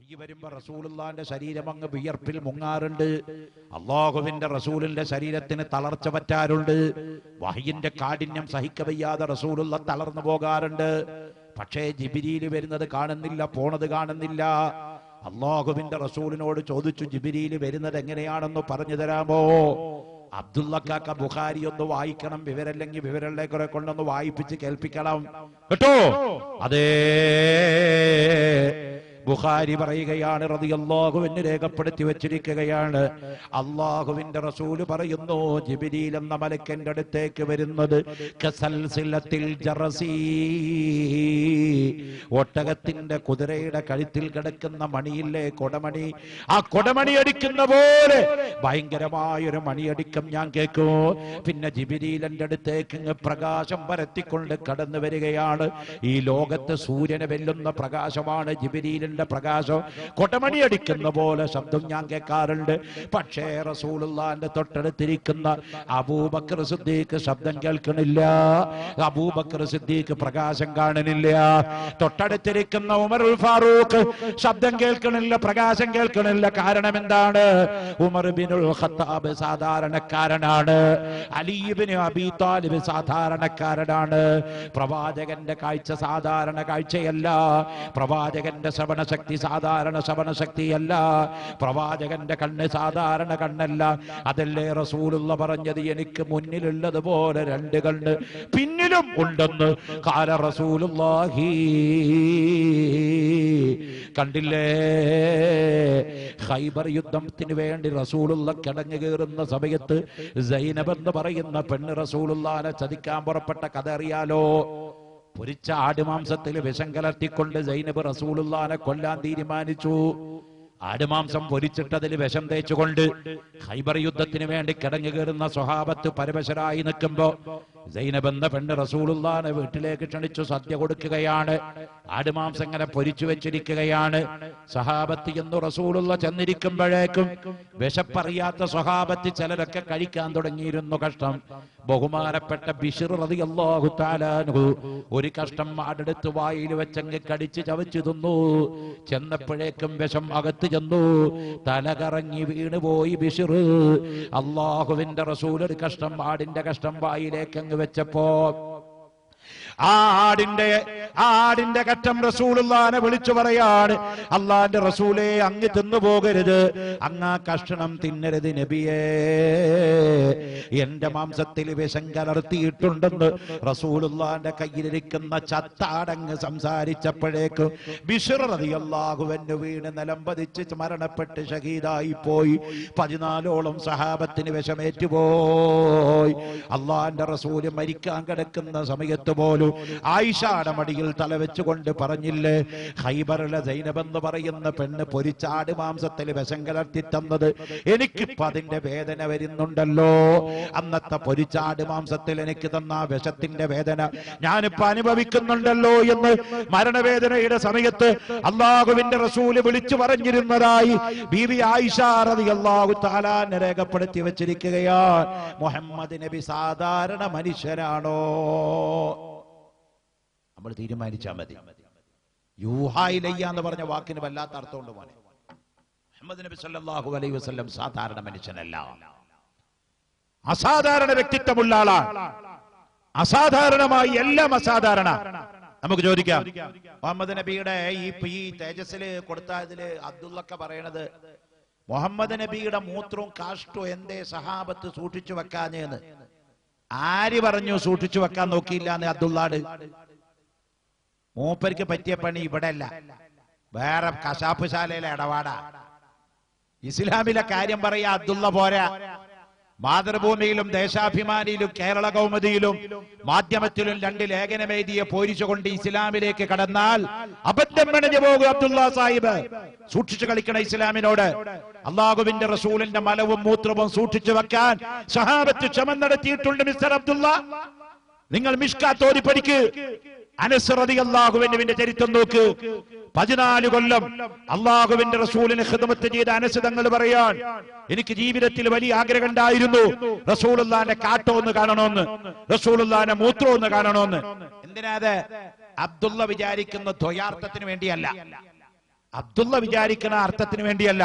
വഹി വരുമ്പോ റസൂലുള്ളാന്റെ ശരീരം അങ്ങ് വിയർപ്പിൽ മുങ്ങാറുണ്ട്. അല്ലാഹുവിന്റെ റസൂലിന്റെ ശരീരത്തിന് തളർച്ച പറ്റാറുണ്ട്. വഹിയിന്റെ കാഠിന്യം സഹിക്കവയ്യാതെ റസൂലുള്ള തളർന്നു പോകാറുണ്ട്. പക്ഷേ ജിബ്രീൽ വരുന്നത് കാണുന്നില്ല, പോണത് കാണുന്നില്ല. അല്ലാഹുവിന്റെ റസൂലിനോട് ചോദിച്ചു, ജിബ്രീൽ വരുന്നത് എങ്ങനെയാണെന്ന് പറഞ്ഞു തരാമോ? അബ്ദുള്ളക്കാക്ക ബുഖാരി ഒന്ന് വായിക്കണം, വിവരല്ലെങ്കിൽ വിവരങ്ങളെ കുറെ കൊണ്ടൊന്ന് വായിപ്പിച്ച് കേൾപ്പിക്കണം കേട്ടോ. അതേ ബുഖാരി പറയുകയാണ്, റളിയല്ലാഹു അൻഹു രേഖപ്പെടുത്തി വെച്ചിരിക്കുകയാണ്, അല്ലാഹുവിന്റെ റസൂല് പറയുന്നു, ജിബ്രീൽ എന്ന മലക്കന്റെ അടുത്തേക്ക് വരുന്നത് കസൽസിലത്തിൽ ജറസി, ഒട്ടകത്തിന്റെ കുതിരയുടെ കഴുത്തിൽ കിടക്കുന്ന മണിയില്ലേ, കൊടമണി, ആ കൊടമണി അടിക്കുന്ന പോലെ ഭയങ്കരമായൊരു മണിയടിക്കം ഞാൻ കേൾക്കൂ. പിന്നെ ജിബ്രീലിന്റെ അടുത്തേക്ക് പ്രകാശം പരത്തിക്കൊണ്ട് കടന്നു വരികയാണ്. ഈ ലോകത്ത് സൂര്യനെ വെല്ലുന്ന പ്രകാശമാണ് ജിബ്രീലിന്റെ പ്രകാശം. കൊടമണി അടിക്കുന്ന പോലെ ശബ്ദം ഞാൻ കേൾക്കാറുണ്ട്. പക്ഷേ റസൂലുള്ളാഹിന്റെ തൊട്ടടുത്തിരിക്കുന്ന അബൂബക്കർ സിദ്ദീഖ് ശബ്ദം കേൾക്കണില്ല. അബൂബക്കർ സിദ്ദീഖ് പ്രകാശം കാണുന്നില്ല. തൊട്ടടുത്തിരിക്കുന്ന ഉമറുൽ ഫാറൂഖ് ശബ്ദം കേൾക്കണില്ല, പ്രകാശം കേൾക്കണില്ല. കാരണം എന്താണ്? ഉമർ ബിനുൽ ഖത്താബ് സാധാരണക്കാരനാണ്. അലി ഇബ്നു അബീ താലിബ് സാധാരണക്കാരനാണ്. പ്രവാചകന്റെ കാഴ്ച സാധാരണ കാഴ്ചയല്ല. പ്രവാചകന്റെ ശക്തി സാധാരണ ശക്തിയല്ല. പ്രവാചകന്റെ കണ്ണ് സാധാരണ കണ്ണല്ല. അതല്ലേ റസൂലുള്ള പറഞ്ഞത്, എനിക്ക് മുന്നിലുള്ളതുപോലെ രണ്ട് കണ്ണ് പിന്നിലും ഉണ്ടെന്ന്. ഖാല റസൂലുള്ളാഹി. കണ്ടില്ലേ, ഖൈബർ യുദ്ധത്തിന് വേണ്ടി റസൂലുള്ള കിടങ്ങു കയറുന്ന സമയത്ത് സൈനബ് എന്ന് പറയുന്ന പെണ്ണ് റസൂലുള്ളാഹിനെ ചതിക്കാൻ പുറപ്പെട്ട കഥ അറിയാലോ. പൊരിച്ച ആടുമാംസത്തിൽ വിഷം കലർത്തിക്കൊണ്ട് സൈനബ് റസൂലുള്ളാഹിനെ കൊല്ലാൻ തീരുമാനിച്ചു. ആടുമാംസം പൊരിച്ചിട്ടതിൽ വിഷം തേച്ചുകൊണ്ട് ഖൈബർ യുദ്ധത്തിന് വേണ്ടി കിടങ്ങു കയറുന്ന സ്വഹാബത്ത് പരവശരായി നിൽക്കുമ്പോ സൈനബ് എന്ന പെണ്ണ് റസൂലുള്ളാഹിനെ വീട്ടിലേക്ക് ക്ഷണിച്ചു സദ്യ കൊടുക്കുകയാണ്. ആടുമാംസം ഇങ്ങനെ പൊരിച്ചു വെച്ചിരിക്കുകയാണ്. സ്വഹാബത്ത് എന്ന് റസൂലുള്ള ചെന്നിരിക്കുമ്പോഴേക്കും വിശപ്പറിയാത്ത സ്വഹാബത്ത് ചിലരൊക്കെ കഴിക്കാൻ തുടങ്ങിയിരുന്നു. കഷ്ടം. ബഹുമാനപ്പെട്ട ബിശ്ർ റളിയല്ലാഹു തആല അൻഹു ഒരു കഷ്ടം ആടെടുത്ത് വായിൽ വെച്ചങ്ങ് കടിച്ച് ചവച്ചു തിന്നു. ചെന്നപ്പോഴേക്കും വിഷം അകത്ത് ചെന്നു. തലകറങ്ങി വീണുപോയി ബിശ്ർ. അല്ലാഹുവിന്റെ റസൂൽ ഒരു കഷ്ടം ആടിന്റെ കഷ്ടം വായിലേക്ക് അങ്ങ് വെച്ചപ്പോ ആടിന്റെ കറ്റം റസൂലുള്ളാഹിനെ വിളിച്ചു പറയാണ്, അള്ളാന്റെ റസൂലേ, അങ്ങ് തിന്നു പോകരുത്, അങ്ങ് ആ കഷണം തിന്നരുത് നബിയേ, എന്റെ മാംസത്തിൽ വിഷം കലർത്തിയിട്ടുണ്ടെന്ന് റസൂലുള്ളാഹിന്റെ കയ്യിലിരിക്കുന്ന ചത്താടങ്ങ് സംസാരിച്ചപ്പോഴേക്കും ബിശ്ർ റളിയല്ലാഹു അൻഹു വീണ് നിലംപതിച്ച് മരണപ്പെട്ട് ഷഹീദായി പോയി. 14ഓളം സഹാബത്തിന് വിഷമേറ്റുപോയി. അള്ളാന്റെ റസൂല് മരിക്കാൻ കിടക്കുന്ന സമയത്ത് പോലും ആയിഷയുടെ മടിയിൽ തലവെച്ചുകൊണ്ട് പറഞ്ഞില്ലേ, ഖൈബറിലെ സൈനബ് എന്ന് പറയുന്ന പെണ്ണ് പൊരിച്ചാട് മാംസത്തിൽ വിഷം കലർത്തി തന്നത് എനിക്കിപ്പോ അതിന്റെ വേദന വരുന്നുണ്ടല്ലോ. അന്നത്തെ പൊരിച്ചാട് മാംസത്തിൽ എനിക്ക് തന്ന വിഷത്തിന്റെ വേദന ഞാനിപ്പോ അനുഭവിക്കുന്നുണ്ടല്ലോ എന്ന് മരണവേദനയുടെ സമയത്ത് അല്ലാഹുവിന്റെ റസൂല് വിളിച്ചു പറഞ്ഞിരുന്നതായി ബീവി ആയിഷ റളിയല്ലാഹു തആല അൻഹ രേഖപ്പെടുത്തി വെച്ചിരിക്കുകയാണ്. മുഹമ്മദ് നബി സാധാരണ മനുഷ്യനാണോ? നമ്മൾ തീരുമാനിച്ചാൽ മതി. യൂഹായിലയ്യ എന്ന് പറഞ്ഞ വാക്കിന് വല്ലാത്ത അർത്ഥമുണ്ട് മോനെ. മുഹമ്മദ് നബി സല്ലല്ലാഹു അലൈഹി വസല്ലം സാധാരണ മനുഷ്യനല്ല, അസാധാരണ വ്യക്തിത്വമുള്ള ആളാണ്. അസാധാരണമായി എല്ലാം അസാധാരണ. നമുക്ക് ചോദിക്കാം, മുഹമ്മദ് നബിയുടെ ഈ തേജസ്സില് കൊടുത്തതില് അബ്ദുള്ളക്ക പറയണത്, മുഹമ്മദ് നബിയുടെ മൂത്രവും കാഷ്ടവും എന്തേ സഹാബത്ത് സൂക്ഷിച്ചു വെക്കാഞ്ഞെന്ന്. ആര് പറഞ്ഞു സൂക്ഷിച്ചു വെക്കാൻ നോക്കിയില്ല എന്ന്? അബ്ദുള്ളാട്. മൂപ്പർക്ക് പറ്റിയ പണി ഇവിടെ അല്ല, വേറെ കശാപ്പ് ശാലയിലെ ഇടപാടാ. ഇസ്ലാമിലെ കാര്യം പറയാ അബ്ദുള്ള പോരാ. മാതൃഭൂമിയിലും ദേശാഭിമാനിയിലും കേരള കൗമുദിയിലും മാധ്യമത്തിലും 2 ലേഖനമെഴുതിയെ പോരിച്ചുകൊണ്ട് ഇസ്ലാമിലേക്ക് കടന്നാൽ അബദ്ധം മെനഞ്ഞു പോകും അബ്ദുള്ള സാഹിബ്. സൂക്ഷിച്ചു കളിക്കണ ഇസ്ലാമിനോട്. അള്ളാഹുവിന്റെ റസൂലിന്റെ മലവും മൂത്രവും സൂക്ഷിച്ചു വെക്കാൻ സഹാബത്ത് ക്ഷമ നടത്തിയിട്ടുണ്ട്. മിസ്റ്റർ അബ്ദുള്ള, നിങ്ങൾ മിഷ്കാത്ത് ഓതി പഠിക്ക്. അനസ് റളിയല്ലാഹുവിന്റെ ചരിത്രം നോക്ക്. 14 കൊല്ലം അള്ളാഹുവിന്റെ റസൂലിന് ഖിദ്മത്ത് ചെയ്ത അനസ് തങ്ങൾ പറയാൻ, എനിക്ക് ജീവിതത്തിൽ വലിയ ആഗ്രഹം ഉണ്ടായിരുന്നു റസൂലുള്ളാഹിന്റെ കാട്ടോ ഒന്ന് കാണണമെന്ന്, റസൂലുള്ളാഹിന്റെ മൂത്രം ഒന്ന് കാണണമെന്ന്. എന്തിനാത്? അബ്ദുള്ള വിചാരിക്കുന്ന ദ്വയാർത്ഥത്തിന് വേണ്ടിയല്ല. അബ്ദുള്ള വിചാരിക്കുന്ന അർത്ഥത്തിന് വേണ്ടിയല്ല.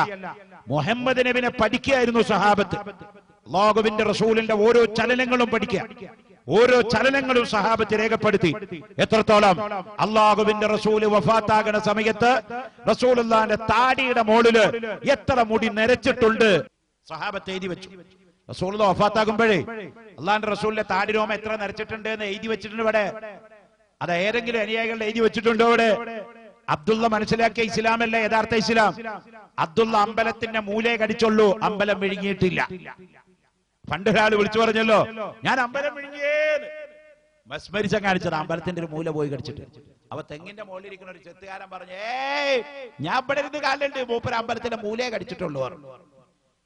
മുഹമ്മദ് നബിനെ പഠിക്കുകയായിരുന്നു സഹാബത്ത്. അല്ലാഹുവിന്റെ റസൂലിന്റെ ഓരോ ചലനങ്ങളും പഠിക്കുക, ഓരോ ചലനങ്ങളും സഹാബത്ത് രേഖപ്പെടുത്തി. എത്രത്തോളം അല്ലാഹുവിന്റെ റസൂല് വഫാത്താകണ സമയത്ത് റസൂലുള്ളാഹിന്റെ താടിയുടെ മുകളില് എത്ര മുടി നരച്ചിട്ടുണ്ട് സഹാബത്ത് എഴുതി വെച്ചു. റസൂലുള്ള വഫാത്താകുമ്പോഴേ അള്ളാഹിന്റെ റസൂലിന്റെ താടി രോമം എത്ര നരച്ചിട്ടുണ്ട് എന്ന് എഴുതി വെച്ചിട്ടുണ്ട് ഇവിടെ. അത് ഏതെങ്കിലും അനുയായികളുടെ എഴുതി വെച്ചിട്ടുണ്ടോ ഇവിടെ? അബ്ദുള്ള മനസ്സിലാക്കിയ ഇസ്ലാമല്ല യഥാർത്ഥ ഇസ്ലാം. അബ്ദുള്ള അമ്പലത്തിന്റെ മൂലയെ കടിച്ചുള്ളൂ, അമ്പലം വിഴുങ്ങിയിട്ടില്ല. പണ്ട് ഒരാൾ വിളിച്ചു പറഞ്ഞല്ലോ, ഞാൻ അമ്പലം വിഴുങ്ങിയേന്ന്. മസ്മരിച്ച കാണിച്ചത് അമ്പലത്തിന്റെ ഒരു മൂല പോയി കടിച്ചിട്ട്. അപ്പൊ തെങ്ങിന്റെ മുകളിൽ ഇരിക്കുന്ന ഒരു ചെത്തുകാരൻ പറഞ്ഞു, ഞാൻ ഇവിടെ ഇരുന്ന് കാലുണ്ട്, മൂപ്പര് അമ്പലത്തിന്റെ മൂലയെ കടിച്ചിട്ടുള്ളൂ.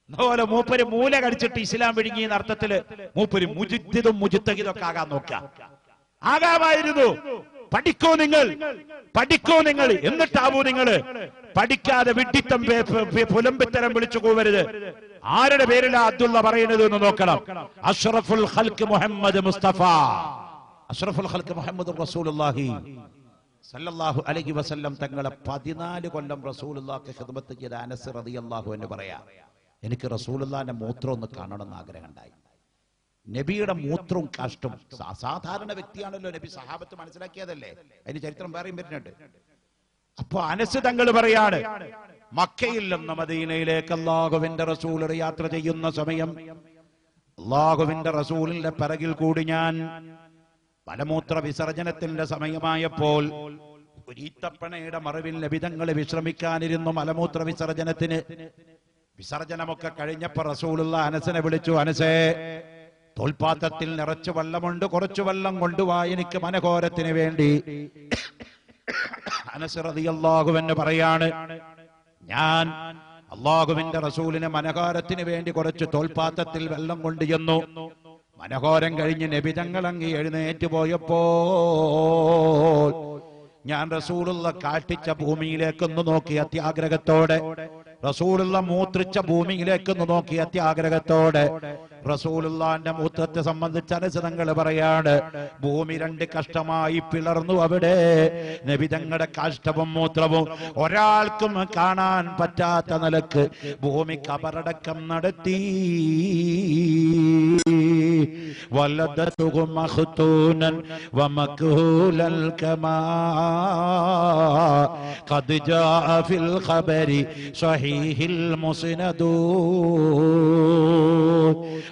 അതുപോലെ മൂപ്പര് മൂല കടിച്ചിട്ട് ഇസ്ലാം വിഴുങ്ങി എന്ന അർത്ഥത്തില് മൂപ്പര് മുജിദ്ദിദും മുജിത്തഹിദൊക്കെ ആകാൻ നോക്കാം. ആകാമായിരുന്നു. പഠിക്കോ നിങ്ങൾ, പഠിക്കോ നിങ്ങൾ, എന്നിട്ടാവൂ നിങ്ങള്. പഠിക്കാതെ വിഡ്ഢിത്തം പുലമ്പിത്തരം വിളിച്ചു പോവരുത്. ആരുടെ പേരിലാ അബ്ദുള്ള പറയുന്നത് എന്ന് നോക്കണം. അഷ്റഫുൽ ഖൽഖ് മുഹമ്മദ് മുസ്തഫ, അഷ്റഫുൽ ഖൽഖ് മുഹമ്മദ് റസൂലുള്ളാഹി സല്ലല്ലാഹു അലൈഹി വസല്ലം തങ്ങളെ 14 കൊല്ലം റസൂലുള്ളാഹിക്ക് ഖിദ്മത്ത് ചെയ്ത അനസ് റളിയല്ലാഹു അൻഹു പറയാ, എനിക്ക് റസൂലുള്ളാഹിന്റെ മൂത്രം ഒന്ന് കാണണമെന്ന് ആഗ്രഹം ഉണ്ടായി. നബിയുടെ മൂത്രവും കാഷ്ടവും സാധാരണ വ്യക്തിയാണല്ലോ നബി, സഹാബത്ത് മനസ്സിലാക്കിയതല്ലേ, അതിന് ചരിത്രം വേറെയും വരുന്നുണ്ട്. അപ്പൊ അനസ് തങ്ങൾ പറയാണ്, മക്കയിൽ നിന്ന് മദീനയിലേക്ക് അല്ലാഹുവിന്റെ റസൂൽ യാത്ര ചെയ്യുന്ന സമയം അല്ലാഹുവിന്റെ റസൂലിന്റെ പിറകിൽ കൂടി ഞാൻ മലമൂത്ര വിസർജനത്തിന്റെ സമയമായപ്പോൾ ഒരു ഈത്തപ്പനയുടെ മറവിൽ നബി തങ്ങൾ വിശ്രമിക്കാനിരുന്നു. മലമൂത്ര വിസർജനത്തിന് വിസർജനമൊക്കെ കഴിഞ്ഞപ്പോ റസൂലുള്ള അനസിനെ വിളിച്ചു, അനസേ, തോൽപാത്രത്തിൽ നിറച്ചു വെള്ളമുണ്ട്, കുറച്ചു വെള്ളം കൊണ്ടുവാ എനിക്ക് മനഘോരത്തിന് വേണ്ടി. അനസ് റളിയല്ലാഹു അൻഹു പറയാണ്, ഞാൻ അല്ലാഹുവിന്റെ റസൂലിനെ മനഘോരത്തിന് വേണ്ടി കുറച്ച് തോൽപാത്രത്തിൽ വെള്ളം കൊണ്ട് ചെന്നു. മനഘോരം കഴിഞ്ഞ് നബി തങ്ങൾ അങ്ങ് എഴുന്നേറ്റ് പോയപ്പോൾ ഞാൻ റസൂലുള്ള കാട്ടിച്ച ഭൂമിയിലേക്കൊന്ന് നോക്കി അത്യാഗ്രഹത്തോടെ, റസൂലുള്ള മൂത്രിച്ച ഭൂമിയിലേക്കൊന്ന് നോക്കി അത്യാഗ്രഹത്തോടെ. റസൂലുള്ളാന്റെ മൂത്രത്തെ സംബന്ധിച്ച് അനസ് തങ്ങൾ പറയാണ്, ഭൂമി 2 കഷ്ടമായി പിളർന്നു. അവിടെ നബി തങ്ങളുടെ കാഷ്ടവും മൂത്രവും ഒരാൾക്കും കാണാൻ പറ്റാത്ത നിലക്ക് ഭൂമി കബറടക്കം നടത്തി. വലദതുഹു മഖ്തൂനൻ വമക്ഹൂലൽ കമാ ഖദ് ജാഅ ഫിൽ ഖബരി സ്വഹീഹിൽ മുസ്നദൂ.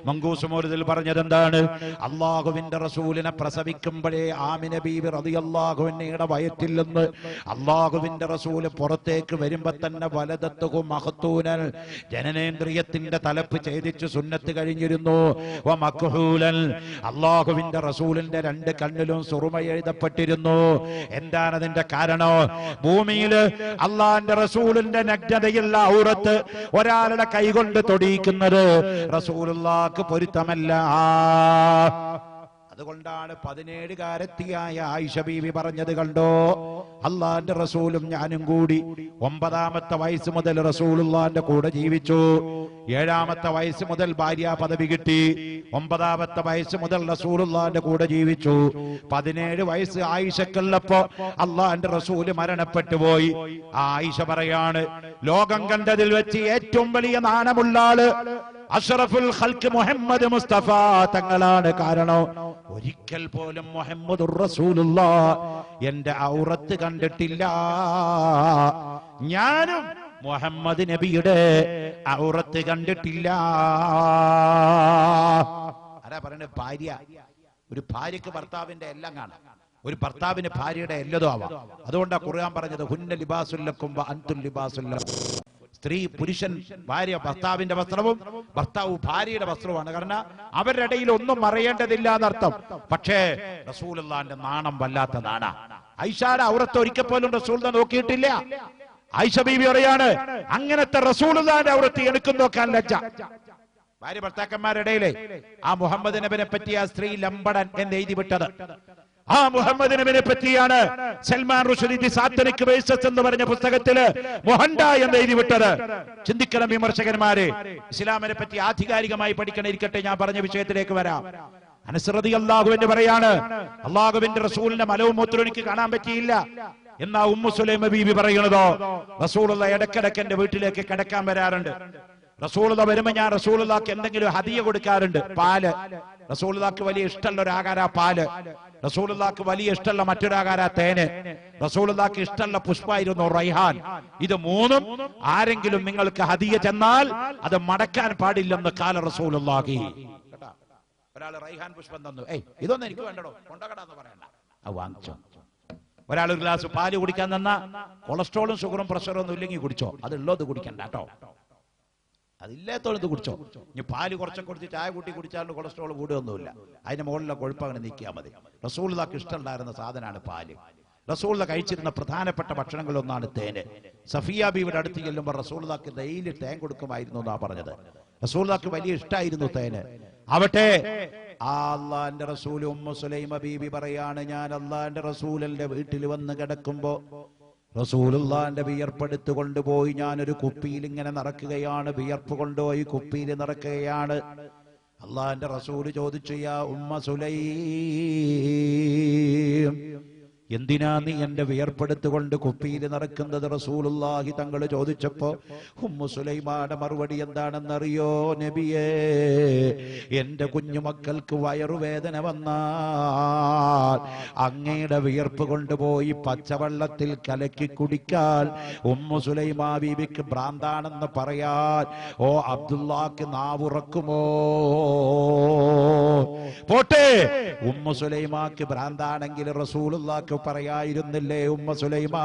മങ്കൂസ് മൗലിദിൽ പറഞ്ഞത് എന്താണ്? അല്ലാഹുവിന്റെ റസൂലിനെ പ്രസവിക്കുമ്പോഴേ ആമിന ബീവി റളിയല്ലാഹു അൻഹയുടെ വയറ്റിൽ നിന്ന് അല്ലാഹുവിന്റെ റസൂല് പുറത്തേക്ക് വരുമ്പോ തന്നെ വലദത്തുഹു മഖ്തൂനൻ, ജനനേന്ദ്രിയത്തിന്റെ തലപ്പ് ഛേദിച്ച് സുന്നത്ത് കഴിഞ്ഞിരുന്നു. വമക്ഹൂലൻ, അല്ലാഹുവിന്റെ റസൂലിന്റെ 2 കണ്ണിലും സുറുമ എഴുതപ്പെട്ടിരുന്നു. എന്താണ് അതിന്റെ കാരണം? ഭൂമിയിൽ അല്ലാഹുവിന്റെ റസൂലിന്റെ നഗ്നതയുള്ള ഔറത്ത് ഒരാളുടെ കൈകൊണ്ട് തൊടിയിക്കുന്നത് റസൂലുള്ളാഹിക്ക് പൊരുത്തമല്ല. അതുകൊണ്ടാണ് 17കാരത്തിയായ ആയിഷ ബീവി പറഞ്ഞത് കണ്ടോ, അള്ളാന്റെ റസൂലും ഞാനും കൂടി 9ാമത്തെ വയസ്സ് മുതൽ റസൂലുള്ളാന്റെ കൂടെ ജീവിച്ചു. 7ാമത്തെ വയസ്സ് മുതൽ ഭാര്യ പദവി കിട്ടി. 9ാമത്തെ വയസ്സ് മുതൽ റസൂലുള്ളാന്റെ കൂടെ ജീവിച്ചു. 17 വയസ്സ് ആയിഷക്കുള്ളപ്പോ അള്ളാന്റെ റസൂല് മരണപ്പെട്ടു പോയി. ആയിഷ പറയാണ്, ലോകം കണ്ടതിൽ വെച്ച് ഏറ്റവും വലിയ നാണമുള്ള ആള് അഷ്റഫുൽ ഖൽഖ് മുഹമ്മദ് മുസ്തഫ തങ്ങളാണ്. കാരണം ഒരിക്കൽ പോലും മുഹമ്മദുർ റസൂലുള്ളാഹ് എന്റെ ഔറത്ത് കണ്ടിട്ടില്ല. ഞാനും മുഹമ്മദ് നബിയുടെ ഔറത്ത് കണ്ടിട്ടില്ല. ആരാ പറയുന്നത്? ഭാര്യ. ഒരു ഭാര്യക്ക് ഭർത്താവിന്റെ എല്ലാം കാണാം, ഒരു ഭർത്താവിന് ഭാര്യയുടെ എല്ലതും ആവാം. അതുകൊണ്ടാണ് ഖുർആൻ പറഞ്ഞത്, ഹുന്ന ലിബാസുൽ ലക്കും വ അൻതും ലിബാസുൽ ലക്കും. സ്ത്രീ പുരുഷൻ, ഭാര്യ ഭർത്താവിന്റെ വസ്ത്രവും ഭർത്താവ് ഭാര്യയുടെ വസ്ത്രവുമാണ്. കാരണം അവരുടെ ഇടയിൽ ഒന്നും മറയേണ്ടതില്ല എന്നർത്ഥം. പക്ഷേ റസൂലുള്ളാഹിന്റെ നാണം വല്ലാത്ത നാണാ. ആയിഷയുടെ ഔറത്ത് ഒരിക്കൽ പോലും റസൂലുള്ളാഹി നോക്കിയിട്ടില്ല. ആയിഷ ബീവി പറയാണ്, അങ്ങനത്തെ റസൂലുള്ളാഹിന്റെ ഔറത്ത് എനിക്കും നോക്കാൻ ലജ്ജ. ഭാര്യ ഭർത്താക്കന്മാരുടെ ഇടയിലെ ആ മുഹമ്മദ് നബിനെ പറ്റി ആ സ്ത്രീ ലംബടൻ എന്ന് എഴുതി വിട്ടത്. ആ മുഹമ്മദ് നബിനെ പറ്റിയാണ് സൽമാൻ റുഷ്ദി സാത്തനിക് വേഴ്സസ് എന്ന് പറഞ്ഞ പുസ്തകത്തില് മൊഹണ്ട എന്ന് എഴുതി വിട്ടത്. ചിന്തിക്കണം വിമർശകന്മാരെ, ഇസ്ലാമിനെ പറ്റി ആധികാരികമായി പഠിക്കണം. ഇരിക്കട്ടെ, ഞാൻ പറഞ്ഞ വിഷയത്തിലേക്ക് വരാം. അനസ് റളിയല്ലാഹു അൻഹു പറയാണ്, അല്ലാഹുവിന്റെ റസൂലിന്റെ മലവും മൂത്രവും എനിക്ക് കാണാൻ പറ്റിയില്ല. എന്നാ ഉമ്മു സുലൈമ ബീബി പറയണതോ റസൂലുള്ള ഇടക്കിടക്ക് എന്റെ വീട്ടിലേക്ക് കിടക്കാൻ വരാറുണ്ട്. റസൂലുള്ള വരുമ്പോ ഞാൻ റസൂലുള്ളാക്ക് എന്തെങ്കിലും ഹദിയ കൊടുക്കാറുണ്ട്. പാല്. റസൂലുള്ളാക്ക് വലിയ ഇഷ്ടമുള്ള ഒരു ആഹാര പാല്. റസൂലുള്ളാക്ക് വലിയ ഇഷ്ടമുള്ള മറ്റൊരാകാര തേന്. റസൂലുള്ളാക്ക് ഇഷ്ടമുള്ള പുഷ്പമായിരുന്നു റൈഹാൻ. ഇത് മൂന്നും ആരെങ്കിലും നിങ്ങൾക്ക് ഹദിയ ചെന്നാൽ അത് മടക്കാൻ പാടില്ലെന്ന് കാല റസൂലുള്ളാഹി. ഒരാൾ റൈഹാൻ പുഷ്പം തന്നു, ഇതൊന്നും എനിക്ക് വേണ്ടടോ, കൊണ്ടകടാന്ന് പറയണ്ട, അത് വാങ്ങിച്ചോ. ഒരാൾ ഒരു ഗ്ലാസ് പാല് കുടിക്കാൻ തന്ന കൊളസ്ട്രോളും ഷുഗറും പ്രഷറും ഒന്നും ഇല്ലെങ്കിൽ കുടിച്ചോ, അതുള്ളത് കുടിക്കണ്ട കേട്ടോ, അതില്ലാത്തോളത് കുടിച്ചോ. ഇനി പാല് കുറച്ചൊക്കെ കുടിച്ച് ചായ കൂട്ടി കുടിച്ചാലും കൊളസ്ട്രോൾ കൂടുകയൊന്നുമില്ല, അതിന്റെ മുകളിലെ കൊഴുപ്പ് അങ്ങനെ നീക്കിയാൽ മതി. റസൂലുള്ളാഹിക്ക് ഇഷ്ടമുണ്ടായിരുന്ന സാധനമാണ് പാല്. റസൂലുള്ള കഴിച്ചിരുന്ന പ്രധാനപ്പെട്ട ഭക്ഷണങ്ങളൊന്നാണ് തേന്. സഫിയ ബീവിയുടെ അടുത്ത് ചെല്ലുമ്പോൾ റസൂലുള്ളാഹിക്ക് ഡെയിലി തേൻ കൊടുക്കുമായിരുന്നു എന്നാ പറഞ്ഞത്. റസൂലുള്ളാഹിക്ക് വലിയ ഇഷ്ടമായിരുന്നു തേന്. ആവട്ടെ അള്ളാന്റെ റസൂൽ ഉമ്മു സുലൈമ ബീബി പറയാണ്, ഞാൻ അള്ളാന്റെ റസൂലിന്റെ വീട്ടിൽ വന്ന് കിടക്കുമ്പോ റസൂലുള്ളാന്റെ വിയർപ്പെടുത്ത് കൊണ്ടുപോയി ഞാനൊരു കുപ്പിയിൽ ഇങ്ങനെ നിറക്കുകയാണ്. വിയർപ്പ് കൊണ്ടുപോയി കുപ്പിയിൽ നിറക്കുകയാണ്. അള്ളാന്റെ റസൂല് ചോദിച്ചു, യാ ഉമ്മ സുലൈം, എന്തിനാ നീ എന്റെ വിയർപ്പെടുത്ത് കൊണ്ട് കുപ്പിയിൽ നിറക്കുന്നത്? റസൂലുള്ളാഹി തങ്ങൾ ചോദിച്ചപ്പോ ഉമ്മു സുലൈമാന്റെ മറുപടി എന്താണെന്നറിയോ നബിയേ? എന്റെ കുഞ്ഞുമക്കൾക്ക് വയറുവേദന വന്നാൽ അങ്ങയുടെ വിയർപ്പ് കൊണ്ടുപോയി പച്ചവെള്ളത്തിൽ കലക്കി കുടിക്കാൻ ഉമ്മു സുലൈമാ ബീബിക്ക് ഭ്രാന്താണെന്ന് പറയാൻ ഓ അബ്ദുല്ലാക്ക് നാവുറക്കുമോ? പോട്ടെ, ഉമ്മു സുലൈമാക്ക് ഭ്രാന്താണെങ്കിൽ റസൂലുള്ളാഹിക്ക് പറയായിരുന്നില്ലേ, ഉമ്മ സുലൈമാ,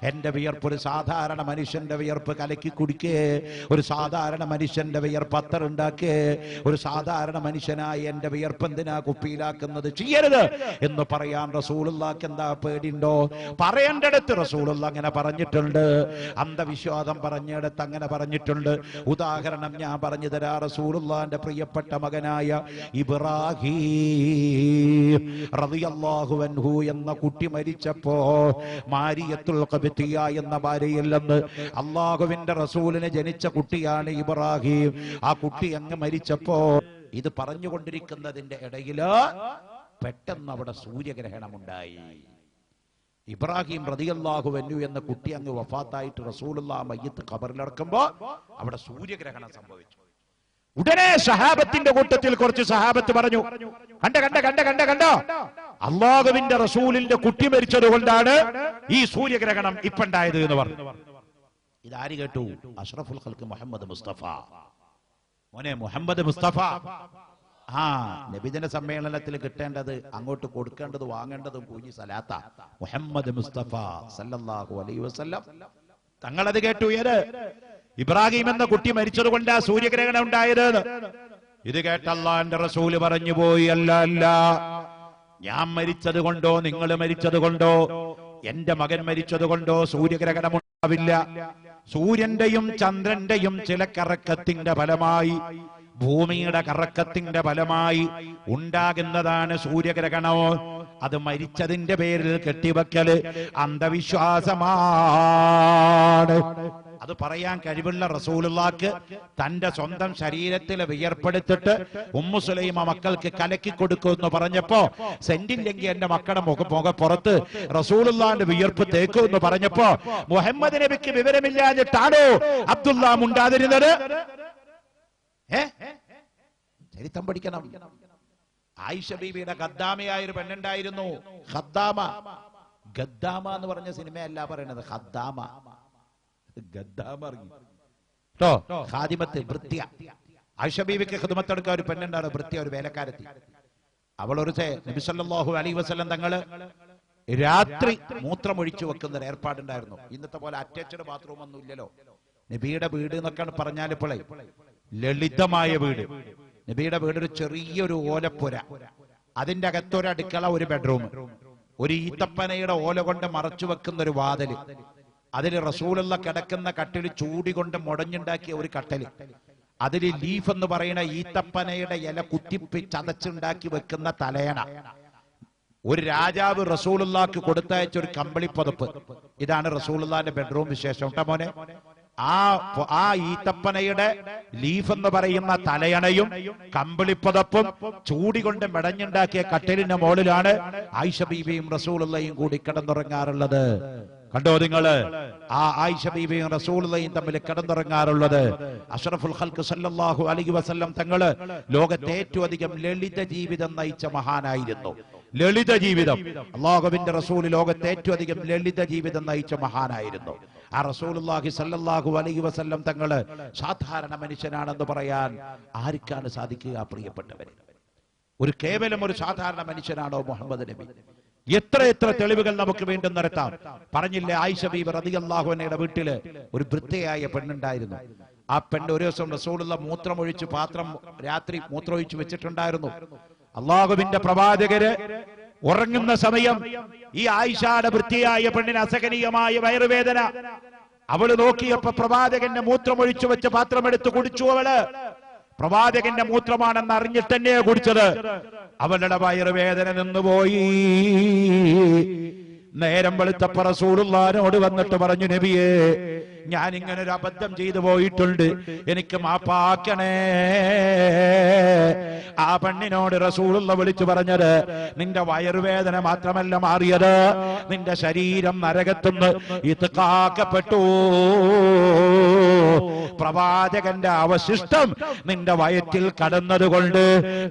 എന്റെ വിയർപ്പ് ഒരു സാധാരണ മനുഷ്യന്റെ വിയർപ്പ് കലക്കി കുടിക്കേ, ഒരു സാധാരണ മനുഷ്യന്റെ വിയർപ്പ് അത്തറുണ്ടാക്കേ, ഒരു സാധാരണ മനുഷ്യനായി എന്റെ വിയർപ്പ് എന്തിനാ കുപ്പിയിലാക്കുന്നത്? ചെയ്യരുത് എന്ന് പറയാൻ റസൂലുള്ളാഹിക്ക് എന്താ പേടിയുണ്ടോ? പറയേണ്ടടുത്ത് റസൂലുള്ള അങ്ങനെ പറഞ്ഞിട്ടുണ്ട്. അന്ധവിശ്വാസം പറഞ്ഞിടത്ത് അങ്ങനെ പറഞ്ഞിട്ടുണ്ട്. ഉദാഹരണം ഞാൻ പറഞ്ഞു തരാ. റസൂലുള്ളാഹിന്റെ പ്രിയപ്പെട്ട മകനായ ഇബ്രാഹിം റളിയല്ലാഹു അൻഹു എന്ന കുട്ടി മരിച്ചപ്പോ മാരിയത്തുൽ ഖബ്തിയ എന്ന ഭാര്യയിൽ നിന്ന് അള്ളാഹുവിന്റെ റസൂലിനെ ജനിച്ച കുട്ടിയാണ് ഇബ്രാഹിം. ആ കുട്ടി അങ്ങ് മരിച്ചപ്പോ ഇത് പറഞ്ഞുകൊണ്ടിരിക്കുന്നതിന്റെ ഇടയില് പെട്ടെന്ന് അവിടെ സൂര്യഗ്രഹണമുണ്ടായി. ഇബ്രാഹിം റളിയല്ലാഹു അൻഹു എന്ന കുട്ടി അങ്ങ് വഫാത്തായിട്ട് റസൂലുള്ളാഹി മയ്യിത്ത് ഖബറിലടക്കുമ്പോ അവിടെ സൂര്യഗ്രഹണം സംഭവിച്ചു. ഉടനെ സഹാബത്തിന്റെ കൂട്ടത്തിൽ കുറച്ച് സഹാബത്ത് പറഞ്ഞു, കണ്ടോ അള്ളാഹുവിന്റെ റസൂലിന്റെ കുട്ടി മരിച്ചത് കൊണ്ടാണ് ഈ സൂര്യഗ്രഹണം ഇപ്പണ്ടായത് എന്ന് പറഞ്ഞു. ഇതാര് കേട്ടു? അഷ്റഫുൽ ഖൽഖ് മുഹമ്മദ് മുസ്തഫ. മോനെ മുഹമ്മദ് മുസ്തഫ. നബിദിന സമ്മേളനത്തിൽ കിട്ടേണ്ടത്, അങ്ങോട്ട് കൊടുക്കേണ്ടത്, വാങ്ങേണ്ടതും കുഞ്ഞി സലാത്ത. മുഹമ്മദ് മുസ്തഫ സല്ലല്ലാഹു അലൈഹി വസല്ലം തങ്ങളത് കേട്ടു. ഏത്? ഇബ്രാഹിം എന്ന കുട്ടി മരിച്ചത് കൊണ്ടാ സൂര്യഗ്രഹണം ഉണ്ടായത്. ഇത് കേട്ട അല്ലാഹുവിന്റെ റസൂല് പറഞ്ഞു പോയി, അല്ല അല്ല, ഞാൻ മരിച്ചത് കൊണ്ടോ നിങ്ങൾ മരിച്ചത് കൊണ്ടോ എന്റെ മകൻ മരിച്ചത് കൊണ്ടോ സൂര്യഗ്രഹണം ഉണ്ടാവില്ല. സൂര്യന്റെയും ചന്ദ്രന്റെയും ചില കറക്കത്തിന്റെ ഫലമായി, ഭൂമിയുടെ കറക്കത്തിന്റെ ഫലമായി ഉണ്ടാകുന്നതാണ് സൂര്യഗ്രഹണമോ. അത് മരിച്ചതിന്റെ പേരിൽ കെട്ടിവെക്കല് അന്ധവിശ്വാസമാണ്. അത് പറയാൻ കഴിവുള്ള റസൂലുള്ളാഹിക്ക് തന്റെ സ്വന്തം ശരീരത്തിൽ വിയർപ്പെടുത്തിട്ട് ഉമ്മു സുലൈമ മക്കൾക്ക് കലക്കി കൊടുക്കുമെന്ന് പറഞ്ഞപ്പോ, സെന്റില്ലെങ്കിൽ എന്റെ മക്കളുടെ പുറത്ത് റസൂലുള്ളാഹിന്റെ വിയർപ്പ് തേക്കുമെന്ന് പറഞ്ഞപ്പോ മുഹമ്മദ് നബിക്ക് വിവരമില്ലാഞ്ഞിട്ടാണോ അബ്ദുള്ള ഉണ്ടാതിരുന്നത്? ചരിത്രം പഠിക്കണം. ആയിഷ ബീവിയുടെ ഖദ്ദാമയായ ഒരു പെണ്ണുണ്ടായിരുന്നു. ഖദ്ദാമ. ഗദ്ദാമ എന്ന് പറഞ്ഞ സിനിമയല്ല പറയണത്, ഖദ്ദാമ. ഭൃത്യ. ആയിഷ ബീവിക്ക് ഖിദ്മത്തെടുക്കാൻ ഒരു പെണ്ണുണ്ടായിരുന്നു, ഭൃത്യ, ഒരു വേലക്കാരത്തി. അവൾ ഒരു നബി സല്ലല്ലാഹു അലൈഹി വസല്ലം തങ്ങള് രാത്രി മൂത്രമൊഴിച്ചു വെക്കുന്ന ഒരു ഏർപ്പാടുണ്ടായിരുന്നു. ഇന്നത്തെ പോലെ അറ്റാച്ച്ഡ് ബാത്റൂം ഒന്നും ഇല്ലല്ലോ. നബിയുടെ വീട് എന്നൊക്കെ പറഞ്ഞാൽ ഇപ്പോഴേ ലളിതമായ വീട്. നബിയുടെ വീട് ഒരു ചെറിയൊരു ഓലപ്പുര, അതിന്റെ അകത്തൊരു അടുക്കള, ഒരു ബെഡ്റൂം, ഒരു ഈത്തപ്പനയുടെ ഓല കൊണ്ട് മറച്ചു വെക്കുന്ന ഒരു വാതില്, അതിൽ റസൂലുള്ള കിടക്കുന്ന കട്ടിൽ ചൂടി കൊണ്ട് മുടഞ്ഞുണ്ടാക്കിയ ഒരു കട്ടല്, അതിൽ ലീഫ് എന്ന് പറയുന്ന ഈത്തപ്പനയുടെ ഇല കുത്തിപ്പി ചതച്ചുണ്ടാക്കി വെക്കുന്ന തലയണ, ഒരു രാജാവ് റസൂലുള്ളാഹിക്ക് കൊടുത്തയച്ച ഒരു കമ്പിളി പുതപ്പ്. ഇതാണ് റസൂലുള്ളാഹിന്റെ ബെഡ്റൂം വിശേഷം. കേട്ടോ മോനെ, ആ ഈത്തപ്പനയുടെ ലീഫ് എന്ന് പറയുന്ന തലയണയും കമ്പിളിപ്പതപ്പും ചൂടികൊണ്ട് മെടഞ്ഞുണ്ടാക്കിയ കട്ടിലിന്റെ മുകളിലാണ് ആയിഷ ബീവിയും റസൂലുള്ളാഹിയും കൂടി കിടന്നുറങ്ങാറുള്ളത്. കണ്ടോ നിങ്ങള്? ആ ആയിഷ ബീവിയും റസൂലുള്ളാഹിയും തമ്മിൽ കിടന്നുറങ്ങാറുള്ളത്. അഷ്റഫുൽ ഖൽഖ് സല്ലല്ലാഹു അലൈഹി വസല്ലം തങ്ങള് ലോകത്തെ ഏറ്റവും അധികം ലളിത ജീവിതം നയിച്ച മഹാനായിരുന്നു. ലളിത ജീവിതം, അല്ലാഹുവിന്റെ റസൂൽ ലോകത്തെ ഏറ്റവും അധികം ലളിത ജീവിതം നയിച്ച മഹാനായിരുന്നു. ആ റസൂലുള്ളാഹി സല്ലല്ലാഹു അലൈഹി വസല്ലം തങ്ങള് സാധാരണ മനുഷ്യനാണെന്ന് പറയാൻ ആർക്കാണ് സാധിക്കുക? പ്രിയപ്പെട്ടവരെ, കേവലം ഒരു സാധാരണ മനുഷ്യനാണോ മുഹമ്മദ് നബി? എത്ര തെളിവുകൾ നമുക്ക് വീണ്ടും നിരത്താം. പറഞ്ഞില്ലേ, ആയിഷ ബീബി റളിയല്ലാഹു അൻഹയുടെ വീട്ടില് ഒരു വൃദ്ധയായ പെണ്ണുണ്ടായിരുന്നു. ആ പെണ്ണ് ഒരു ദിവസം റസൂലുള്ള മൂത്രമൊഴിച്ച് പാത്രം രാത്രി മൂത്രമൊഴിച്ച് വെച്ചിട്ടുണ്ടായിരുന്നു. അള്ളാഹുവിന്റെ പ്രവാചകര് ഉറങ്ങുന്ന സമയം ഈ ആയിഷയുടെ വൃത്തിയായ പെണ്ണിന് അസഹനീയമായ വയറുവേദന. അവള് നോക്കിയപ്പോ പ്രവാചകന്റെ മൂത്രമൊഴിച്ചു വെച്ച പാത്രം എടുത്ത് കുടിച്ചു. അവള് പ്രവാചകന്റെ മൂത്രമാണെന്ന് അറിഞ്ഞിട്ട് തന്നെയാ കുടിച്ചത്. അവളുടെ വയറുവേദന നിന്നുപോയി. നേരം വെളുത്തപ്പ റസൂലുള്ളാഹിനോട് വന്നിട്ട് പറഞ്ഞു, നബിയേ, ഞാൻ ഇങ്ങനെ ഒരു അബദ്ധം ചെയ്തു പോയിട്ടുണ്ട്, എനിക്ക് മാപ്പാക്കണേ. ആ പെണ്ണിനോട് റസൂലുള്ള വിളിച്ചു പറഞ്ഞത്, നിന്റെ വയറുവേദന മാത്രമല്ല മാറിയത്, നിന്റെ ശരീരം നരകത്തുനിന്ന് ഇത്കാക്കപ്പെട്ടു. പ്രവാചകന്റെ അവശിഷ്ടം നിന്റെ വയറ്റിൽ കടന്നതുകൊണ്ട്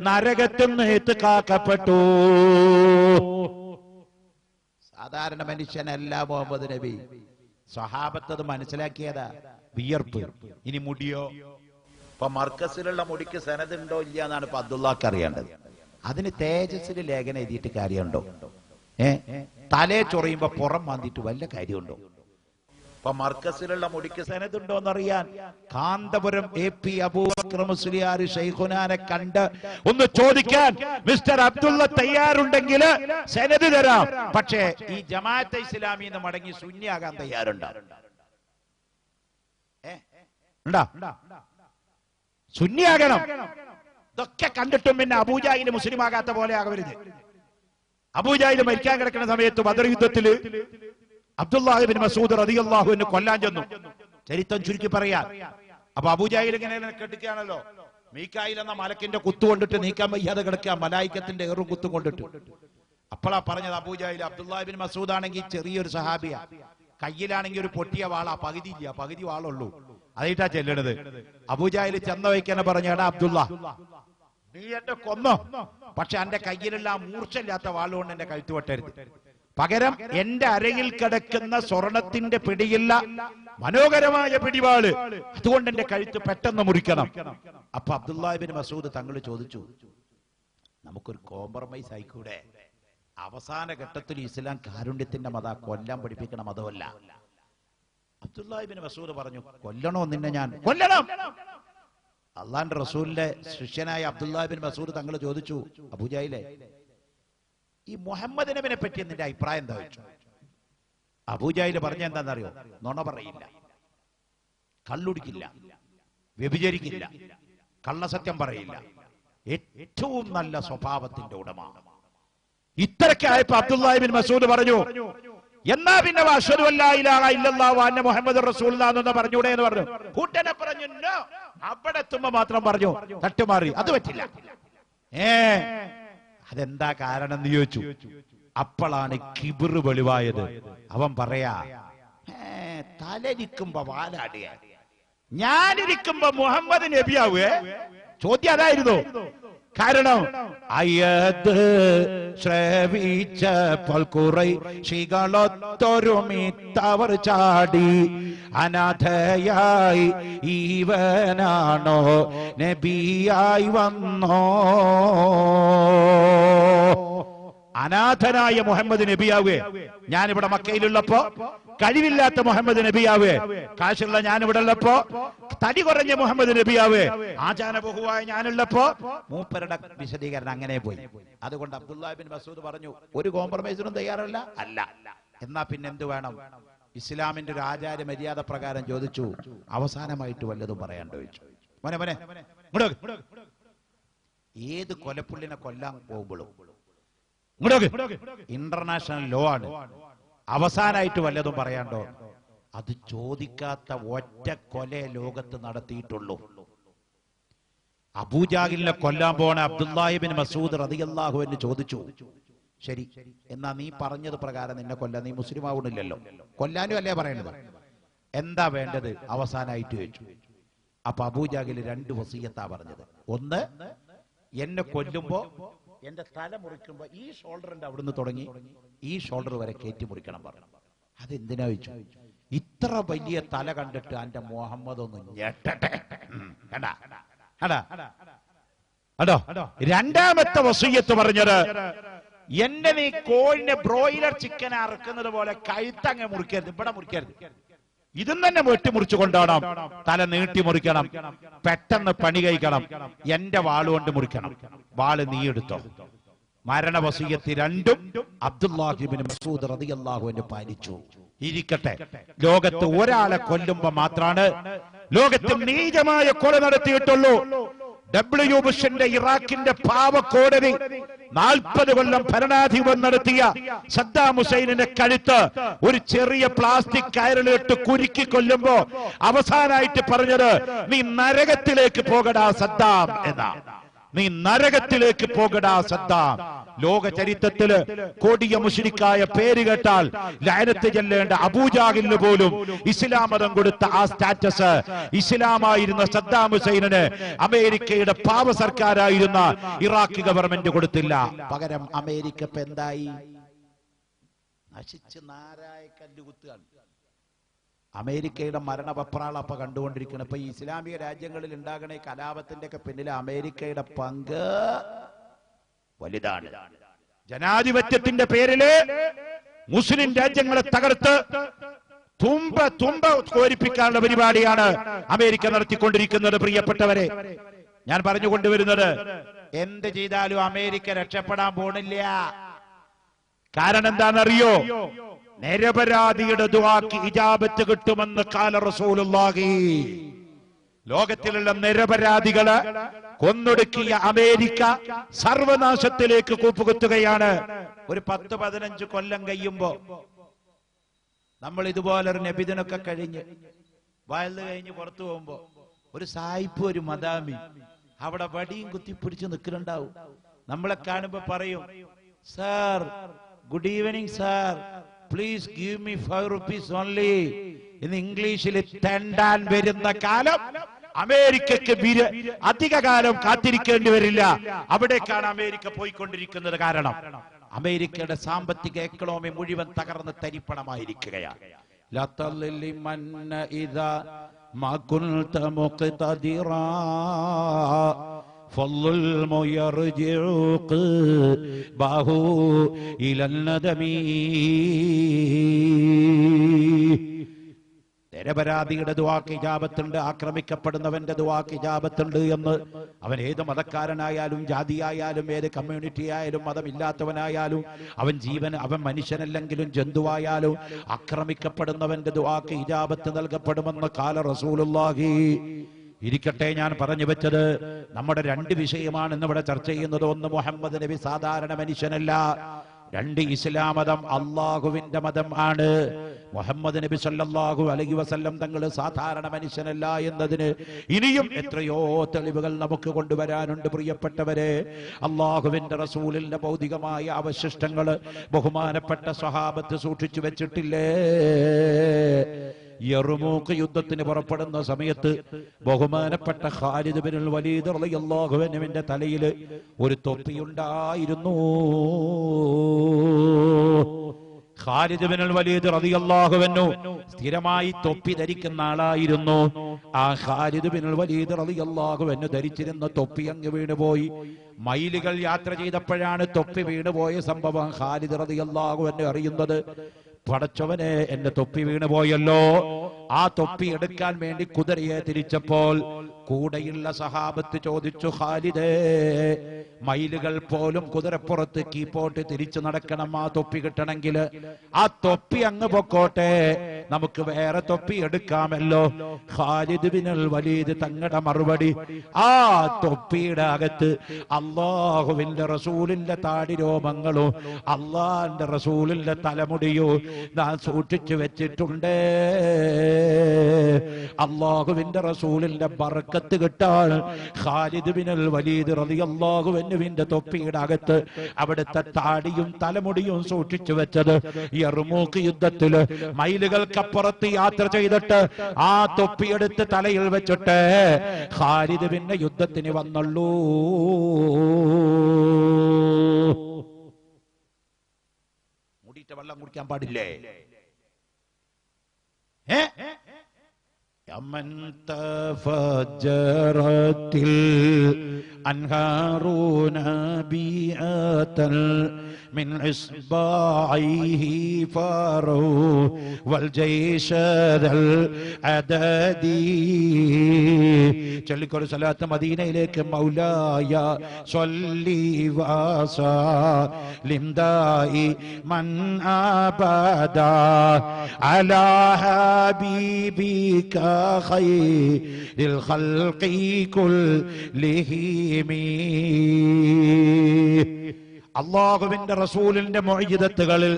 നരകത്തുനിന്ന് ഇത്കാക്കപ്പെട്ടു. സാധാരണ മനുഷ്യനല്ല മുഹമ്മദ് നബി. സ്വഹാബത്ത് മനസ്സിലാക്കിയതാ. വിയർപ്പ്. ഇനി മുടിയോ? ഇപ്പൊ മർക്കസിലുള്ള മുടിക്ക് സനതുണ്ടോ ഇല്ല എന്നാണ് ഇപ്പൊ അബ്ദുള്ളാക്ക് അറിയേണ്ടത്. അതിന് തേജസ്സിൽ ലേഖനം എഴുതിയിട്ട് കാര്യമുണ്ടോ? തലേ ചൊറിയുമ്പോ പുറം മാന്തിയിട്ട് വല്ല കാര്യമുണ്ടോ? ഇപ്പൊ മർക്കസിലുള്ള മുടിക്ക് സനതുണ്ടോ എന്നറിയാൻ കാന്തപുരം AP അബൂബക്കർ മുസ്ലിയാർ ശൈഖുനാനെ കണ്ട് ഒന്ന് ചോദിക്കാൻ മിസ്റ്റർ അബ്ദുള്ള തയ്യാറുണ്ടെങ്കിൽ സനത് തരാം. പക്ഷേ ഈ ജമാഅത്തെ ഇസ്ലാമിൽ നിന്ന് മടങ്ങി സുന്നിയാകാൻ തയ്യാറുണ്ടോ? സുന്നിയാകണം. ഇതൊക്കെ കണ്ടിട്ടും പിന്നെ അബൂജാഹിൽ മുസ്ലിം ആകാത്ത പോലെ ആകരുത്. അബൂജാഹിൽ മരിക്കാൻ കിടക്കുന്ന സമയത്ത് ബദർ യുദ്ധത്തില് അബ്ദുല്ലാഹി ഇബ്നു മസ്ഊദ് റളിയല്ലാഹു അൻഹു കൊല്ലാൻ ചെന്നു. ചരിത്രം ചുരുക്കി പറയാം. അപ്പൊ അബൂജാഹിൽ ഇങ്ങനെ കെട്ടിക്കുകയാണല്ലോ. മീകായിൽ എന്ന മലക്കിന്റെ കുത്തു കൊണ്ടിട്ട് നീക്കാൻ വയ്യാതെ കിടക്കുക, മലായിക്കത്തിന്റെ ഏറും കുത്തും കൊണ്ടിട്ട്. അപ്പോഴാ പറഞ്ഞത് അബൂജാഹിൽ. അബ്ദുല്ലാഹി ഇബ്നു മസ്ഊദ് ആണെങ്കിൽ ചെറിയൊരു സഹാബിയ, കയ്യിലാണെങ്കിൽ ഒരു പൊട്ടിയ വാളാ, പകുതി വാളുള്ളൂ. അതായിട്ടാ ചെല്ലണത്. അബൂജാഹിൽ ചെന്ന വയ്ക്കാനെ പറഞ്ഞാടാ, അബ്ദുള്ള, നീ എന്നെ കൊന്നോ, പക്ഷെ എന്റെ കയ്യിലുള്ള ആ മൂർച്ചയില്ലാത്ത വാളുകൊണ്ട് എന്റെ കഴുത്ത് വെട്ടരുത്. പകരം എന്റെ അരയിൽ കിടക്കുന്ന സ്വർണത്തിന്റെ പിടിയില്ല മനോഹരമായ പിടിവാള്, അതുകൊണ്ട് എന്റെ കഴുത്ത് പെട്ടെന്ന് മുറിക്കണം. അപ്പൊ അബ്ദുല്ലാഹി ഇബ്നു മസ്ഊദ് തങ്ങൾ ചോദിച്ചു, നമുക്കൊരു കോംപ്രമൈസ് ആയിക്കൂടെ? അവസാന ഘട്ടത്തിൽ ഇസ്ലാം കാരുണ്യത്തിന്റെ മത, കൊല്ലാൻ പഠിപ്പിക്കണ മതമല്ല. അബ്ദുല്ലാഹി ഇബ്നു മസ്ഊദ് പറഞ്ഞു, കൊല്ലണോ നിന്നെ? ഞാൻ കൊല്ലണം. അള്ളാന്റെ റസൂലിന്റെ ശിഷ്യനായ അബ്ദുല്ലാഹി ഇബ്നു മസ്ഊദ് തങ്ങൾ ചോദിച്ചു, അബൂജാഹിലെ, ഈ മുഹമ്മദ് നബിനെ പറ്റി നിന്റെ അഭിപ്രായം എന്താ വെച്ചു? അബൂജാഹിൽ പറഞ്ഞ എന്താണെന്നറിയോ? നുണ പറയില്ല, കള്ളുടിക്കില്ല, വ്യഭിചരിക്കില്ല, കള്ളസത്യം പറയില്ല, ഏറ്റവും നല്ല സ്വഭാവത്തിന്റെ ഉടമ. ഇത്രയ്ക്ക് ആയപ്പോ അബ്ദുല്ലാഹി ഇബ്നു മസ്ഊദ് പറഞ്ഞു, എന്നാ പിന്നെ അശ്ഹദു അല്ലാ ഇലാഹ ഇല്ലല്ലാഹു വ അന്ന മുഹമ്മദുർ റസൂലുള്ളാഹ് എന്ന് പറഞ്ഞൂടെ എന്ന് പറഞ്ഞു. കൂട്ടനെ പറഞ്ഞു, നോ. അവിടെ എത്തുമ്പോ മാത്രം പറഞ്ഞു, തട്ടുമാറി, അത് പറ്റില്ല. അതെന്താ കാരണം എന്ന് ചോദിച്ചു. അപ്പോഴാണ് കിബിർ വെളിവായത്. അവൻ പറയാ, തലരിക്കുമ്പോ വാലാടുക, ഞാനിരിക്കുമ്പോ മുഹമ്മദ് നബിയാവേ? ചോദ്യം അതായിരുന്നു. കാരണം അയ്യത് ശ്രവിച്ചപ്പോൾ ഖുറൈശികളൊത്തൊരുമിത്തവർ ചാടി, അനാഥയായി ഈവനാണോ നബിയായി വന്നോ? അനാഥനായ മുഹമ്മദ് നബിയാവേ? ഞാനിവിടെ മക്കയിലുള്ളപ്പോ കഴിവില്ലാത്ത മുഹമ്മദ് നബിയാവേ? കാശുള്ള ഞാനിവിടെ ഉള്ളപ്പോ തടി കുറഞ്ഞ മുഹമ്മദ് നബിയാവേ? ആചാരബഹുവായ ഞാനുള്ളപ്പോ? മൂപ്പരുടെ വിശദീകരണം അങ്ങനെ പോയി. അതുകൊണ്ട് അബ്ദുല്ലാഹി ഇബ്നു മസ്ഊദ് പറഞ്ഞു, ഒരു കോംപ്രമൈസിനും തയ്യാറല്ല. അല്ല, എന്നാ പിന്നെ എന്ത് വേണം? ഇസ്ലാമിന്റെ ഒരു ആചാര മര്യാദ പ്രകാരം ചോദിച്ചു, അവസാനമായിട്ട് വല്ലതും പറയാണ്ട് ചോദിച്ചു. മോനെ ഏത് കൊലപ്പുള്ളിനെ കൊല്ലാൻ പോകുമ്പോഴും ഇന്റർനാഷണൽ ലോ ആണ്, അവസാനായിട്ട് വല്ലതും പറയാണ്ടോ? അത് ചോദിക്കാത്ത ഒറ്റ കൊലയെ ലോകത്ത് നടത്തിയിട്ടുള്ളൂ. അബൂജാഹിലിനെ കൊല്ലാൻ പോണ അബ്ദുല്ലാഹി ഇബ്നു മസ്ഊദ് റളിയല്ലാഹു അൻഹു ചോദിച്ചു, ശരി എന്നാ നീ പറഞ്ഞത് പ്രകാരം നിന്നെ കൊല്ലാൻ, നീ മുസ്ലിം ആവണില്ലല്ലോ, കൊല്ലാനും അല്ലേ പറയണത്, എന്താ വേണ്ടത് അവസാനായിട്ട് ചോദിച്ചു. അപ്പൊ അബൂജാഹിൽ 2 വസിയത്താ പറഞ്ഞത്. ഒന്ന്, എന്നെ കൊല്ലുമ്പോ എന്റെ തല മുറിക്കുമ്പോ ഈ ഷോൾഡറിന്റെ അവിടുന്ന് തുടങ്ങി ഈ ഷോൾഡർ വരെ കയറ്റി മുറിക്കണം പറഞ്ഞു. അതെന്തിനാ ചോദിച്ചു, ഇത്ര വലിയ തല കണ്ടിട്ട് എന്റെ മുഹമ്മദ് ഒന്ന് ഞെട്ടട്ടെ. അതോ രണ്ടാമത്തെ വസിയത്ത് പറഞ്ഞത്, എന്നെ നീ കോഴിനെ ബ്രോയിലർ ചിക്കൻ അറക്കുന്നത് പോലെ കഴുത്തങ്ങ് മുറിക്കരുത്, ഇവിടെ മുറിക്കരുത്, ഇതും തന്നെ വെട്ടിമുറിച്ചു കൊണ്ടോണം, തല നീട്ടി മുറിക്കണം, പെട്ടെന്ന് പണി കഴിക്കണം, എന്റെ വാളുകൊണ്ട് മുറിക്കണം, വാള് നീ എടുത്തോ. മരണവസിയത്ത് രണ്ടും അബ്ദുല്ലാഹി ഇബ്നു മസ്ഊദ് റളിയല്ലാഹു അൻഹു പാലിച്ചു. ഇരിക്കട്ടെ, ലോകത്ത് ഒരാളെ കൊല്ലുമ്പോ മാത്രമാണ് ലോകത്ത് നീചമായ കൊല നടത്തിയിട്ടുള്ളൂ. W. ബുഷിന്റെ ഇറാഖിന്റെ പാവക്കോടതി 40 കൊല്ലം ഭരണാധിപൻ നടത്തിയ സദ്ദാം ഹുസൈനിന്റെ കഴുത്ത് ഒരു ചെറിയ പ്ലാസ്റ്റിക് കയറിലിട്ട് കുരുക്കി കൊല്ലുമ്പോ അവസാനായിട്ട് പറഞ്ഞത്, നീ നരകത്തിലേക്ക് പോകടാ സദ്ദാം എന്നാ, നീ നരകത്തിലേക്ക് പോകടാ സദ്ദാം. ലോക ചരിത്രത്തില് കൊടിയ മുശ്രിക്കായ പേര് കേട്ടാൽ ലഅനത്ത് ചെല്ലേണ്ട അബൂജാഹിലിന് പോലും ഇസ്ലാം മതം കൊടുത്ത ആ സ്റ്റാറ്റസ് ഇസ്ലാമായിരുന്ന സദ്ദാം ഹുസൈനിന് അമേരിക്കയുടെ പാവ സർക്കാരായിരുന്ന ഇറാഖ് ഗവൺമെന്റ് കൊടുത്തില്ല. പകരം അമേരിക്ക ഇപ്പൊ എന്തായി? നശിച്ച് നാരായ കല്ലുകുത്തുകയാണ്. അമേരിക്കയുടെ മരണപപ്രാളപ്പ കണ്ടുകൊണ്ടിരിക്കണം. ഇപ്പൊ ഇസ്ലാമിക രാജ്യങ്ങളിൽ ഉണ്ടാകണ കലാപത്തിന്റെ ഒക്കെ പിന്നിലെ അമേരിക്കയുടെ പങ്ക് വലുതാണ്. ജനാധിപത്യത്തിന്റെ പേരില് മുസ്ലിം രാജ്യങ്ങളെ തകർത്ത് തുമ്പ കോരിപ്പിക്കാനുള്ള പരിപാടിയാണ് അമേരിക്ക നടത്തിക്കൊണ്ടിരിക്കുന്നത്. പ്രിയപ്പെട്ടവരെ, ഞാൻ പറഞ്ഞുകൊണ്ടുവരുന്നത്, എന്ത് ചെയ്താലും അമേരിക്ക രക്ഷപ്പെടാൻ പോണില്ല. കാരണം എന്താണെന്നറിയോ? നിരപരാധിയുടെ ദുആക്ക് ഇജാബത്ത് കിട്ടുമെന്ന് ഖാല റസൂലുള്ളാഹി. ലോകത്തിലുള്ള നിരപരാധികളെ കൊന്നൊടുക്കിയ അമേരിക്ക സർവനാശത്തിലേക്ക് കൂപ്പുകുത്തുകയാണ്. ഒരു 10-15 കൊല്ലം കഴിയുമ്പോ നമ്മൾ ഇതുപോലൊരു നബിദിനൊക്കെ കഴിഞ്ഞ് വയല് കഴിഞ്ഞ് പുറത്തു പോകുമ്പോ ഒരു സായിപ്പ്, ഒരു മദാമി അവിടെ വടിയും കുത്തിപ്പിടിച്ച് നിൽക്കുന്നുണ്ടാവും. നമ്മളെ കാണുമ്പോ പറയും, sir good evening sir, please give me 5 rupees only. ഇന്ന് ഇംഗ്ലീഷിൽ തെണ്ടാൻ വരുന്ന കാലം അമേരിക്കക്ക് അധിക കാലം കാത്തിരിക്കേണ്ടി വരില്ല. അവിടേക്കാണ് അമേരിക്ക പോയിക്കൊണ്ടിരിക്കുന്നത്. കാരണം അമേരിക്കയുടെ സാമ്പത്തിക എക്കണോമി മുഴുവൻ തകർന്ന് തരിപ്പണമായിരിക്കുകയാണ്. നിരപരാധിയുടെ ദുആക്ക് ഇജാബത്തുണ്ട്, ആക്രമിക്കപ്പെടുന്നവന്റെ ദുആക്ക് ഇജാബത്തുണ്ട് എന്ന് അവൻ ഏത് മതക്കാരനായാലും ജാതിയായാലും ഏത് കമ്മ്യൂണിറ്റി ആയാലും മതമില്ലാത്തവനായാലും അവൻ മനുഷ്യനല്ലെങ്കിലും ജന്തുവായാലും ആക്രമിക്കപ്പെടുന്നവന്റെ ദുആക്ക് ഇജാബത്ത് നൽകപ്പെടുമെന്ന് ഖാല റസൂലുള്ളാഹി. ഇരിക്കട്ടെ, ഞാൻ പറഞ്ഞു വെച്ചത് നമ്മുടെ 2 വിഷയമാണ് ഇന്നിവിടെ ചർച്ച ചെയ്യുന്നത്. ഒന്ന്, മുഹമ്മദ് നബി സാധാരണ മനുഷ്യനല്ല. 2, ഇസ്ലാം മതം അള്ളാഹുവിന്റെ മതം ആണ്. മുഹമ്മദ് നബി സല്ലല്ലാഹു അലൈഹി വസല്ലം തങ്ങൾ സാധാരണ മനുഷ്യനല്ല എന്നതിന് ഇനിയും എത്രയോ തെളിവുകൾ നമുക്ക് കൊണ്ടുവരാനുണ്ട്. പ്രിയപ്പെട്ടവരെ, അള്ളാഹുവിന്റെ റസൂലിന്റെ ഭൗതികമായ അവശിഷ്ടങ്ങൾ ബഹുമാനപ്പെട്ട സ്വഹാബത്ത് സൂക്ഷിച്ചു വെച്ചിട്ടില്ലേ? യർമൂക്ക് യുദ്ധത്തിന് പുറപ്പെടുന്ന സമയത്ത് ബഹുമാനപ്പെട്ട ഖാലിദ് ബിനുൽ വലീദ് റളിയല്ലാഹു അൻഹുവിന്റെ തലയിൽ ഒരു തൊപ്പിയുണ്ടായിരുന്നു. ഖാലിദ് ബിനുൽ വലീദ് റളിയല്ലാഹു അൻഹു സ്ഥിരമായി തൊപ്പി ധരിക്കുന്ന ആളായിരുന്നു. ആ ഖാലിദ് ബിനുൽ വലീദ് റളിയല്ലാഹു അൻഹു ധരിച്ചിരുന്ന തൊപ്പി അങ്ങ് വീണുപോയി. മൈലുകൾ യാത്ര ചെയ്തപ്പോഴാണ് തൊപ്പി വീണുപോയ സംഭവം ഖാലിദ് റളിയല്ലാഹു അൻഹു അറിയുന്നത്. പടച്ചവനെ, എന്റെ തൊപ്പി വീണുപോയല്ലോ. ആ തൊപ്പി എടുക്കാൻ വേണ്ടി കുതിരയെ തിരിച്ചപ്പോൾ കൂടെയുള്ള സഹാബത്ത് ചോദിച്ചു, ഖാലിദേ, മൈലുകൾ പോലും കുതിരപ്പുറത്ത് കീപ്പോട്ട് തിരിച്ചു നടക്കണം ആ തൊപ്പി കിട്ടണമെങ്കിൽ. ആ തൊപ്പി അങ്ങ് പൊക്കോട്ടെ, നമുക്ക് വേറെ തൊപ്പി എടുക്കാമല്ലോ. ഖാലിദ് ബിനുൽ വലീദ് തങ്ങളുടെ മറുപടി, ആ തൊപ്പിയുടെ അകത്ത് അല്ലാഹുവിന്റെ റസൂലിന്റെ താടി രോമങ്ങളോ അള്ളാന്റെ റസൂലിന്റെ തലമുടിയോ ഞാൻ സൂക്ഷിച്ചു വെച്ചിട്ടുണ്ട്. അല്ലാഹുവിന്റെ റസൂലിന്റെ ബർക്കത്ത് കിട്ടാൻ ഖാലിദ് ബിനുൽ വലീദ് റളിയല്ലാഹു അൻഹുവിന്റെ തൊപ്പിയുടെ അകത്ത് അവിടുത്തെ താടിയും തലമുടിയും സൂക്ഷിച്ചു വെച്ചത് യർമൂക്ക് യുദ്ധത്തില് മൈലുകൾക്കപ്പുറത്ത് യാത്ര ചെയ്തിട്ട് ആ തൊപ്പിയെടുത്ത് തലയിൽ വെച്ചിട്ട് ഖാലിദ് പിന്നെ യുദ്ധത്തിന് വന്നുള്ളൂ. മൂടിയിട്ട് വെള്ളം കുടിക്കാൻ പാടില്ലേ? يمن تفجرت الأنهار نبيعة من إصبعيه فروا والجيش ذا العدد. ചൊല്ലിക്കൊരു സലാത്ത് മദീനയിലേക്ക് മൗലായ സ്വല്ലി വസല്ലിം ദായിമൻ അബദാ അലാ ഹബീബിക ഖൈറിൽ ഖൽഖി കുല്ലിഹിം. അല്ലാഹുവിന്റെ റസൂലിന്റെ മുഅ്ജിസത്തുകളിൽ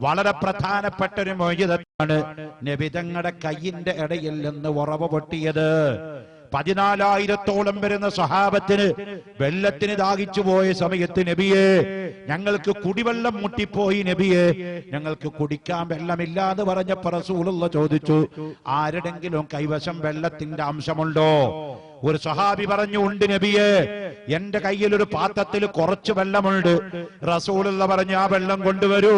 വളരെ പ്രധാനപ്പെട്ട ഒരു മുഅ്ജിസത്താണ് നബി തങ്ങളുടെ കയ്യിന്റെ ഇടയിൽ നിന്ന് ഉറവ് പൊട്ടിയത്. 14,000-ഓളം വരുന്ന സ്വഹാബത്തിന് വെള്ളത്തിന് ദാഹിച്ചു പോയ സമയത്ത് നബിയെ ഞങ്ങൾക്ക് കുടിവെള്ളം മുട്ടിപ്പോയി, നബിയെ ഞങ്ങൾക്ക് കുടിക്കാൻ വെള്ളമില്ല എന്ന് പറഞ്ഞപ്പോ റസൂലുള്ളാഹി ചോദിച്ചു, ആരുടെങ്കിലും കൈവശം വെള്ളത്തിന്റെ അംശമുണ്ടോ? ഒരു സ്വഹാബി പറഞ്ഞു, ഉണ്ട് നബിയെ, എന്റെ കയ്യിൽ ഒരു പാത്രത്തിൽ കുറച്ച് വെള്ളമുണ്ട്. റസൂലുള്ളാഹി പറഞ്ഞു, ആ വെള്ളം കൊണ്ടുവരൂ.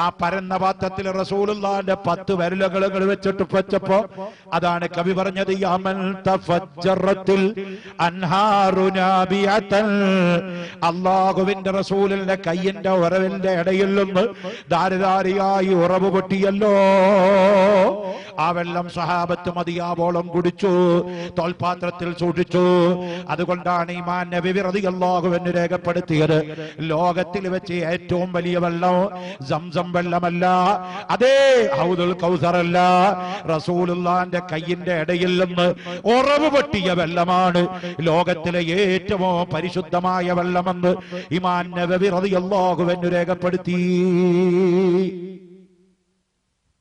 ആ പരന്ന പാത്രത്തിൽ റസൂലുള്ളാഹിന്റെ 10 വിരലുകൾ വെച്ചിട്ട് വെച്ചപ്പോ അതാണ് കവി പറഞ്ഞത്, യമൻ തഫജ്ജറത്തിൽ അൻഹാറു നാബിയതൻ. അല്ലാഹുവിന്റെ റസൂലിന്റെ കയ്യിന്റെ ഉറവിന്റെ ഇടയിൽ നിന്ന് ധാരധാരിയായി ഉറവ് പൊട്ടിയല്ലോ. ആ വെള്ളം സഹാബത്ത് മതിയാവോളം കുടിച്ചു, തോൽപാത്രത്തിൽ സൂക്ഷിച്ചു. അതുകൊണ്ടാണ് ഇമാം നബവി റളിയല്ലാഹു അൻഹു രേഖപ്പെടുത്തിയത്, ലോകത്തിൽ വെച്ച് ഏറ്റവും വലിയ വെള്ളം സംസം വെള്ളമല്ല, അതേ ഹൗദുൽ കൗസർ അല്ല, റസൂലുള്ളാഹിന്റെ കയ്യിന്റെ ഇടയിൽ നിന്ന് ഉറവ് പൊട്ടിയ വെള്ളമാണ് ലോകത്തിലെ ഏറ്റവും പരിശുദ്ധമായ വെള്ളമെന്ന് ഇമാം നബവി റളിയല്ലാഹു അൻഹു രേഖപ്പെടുത്തി.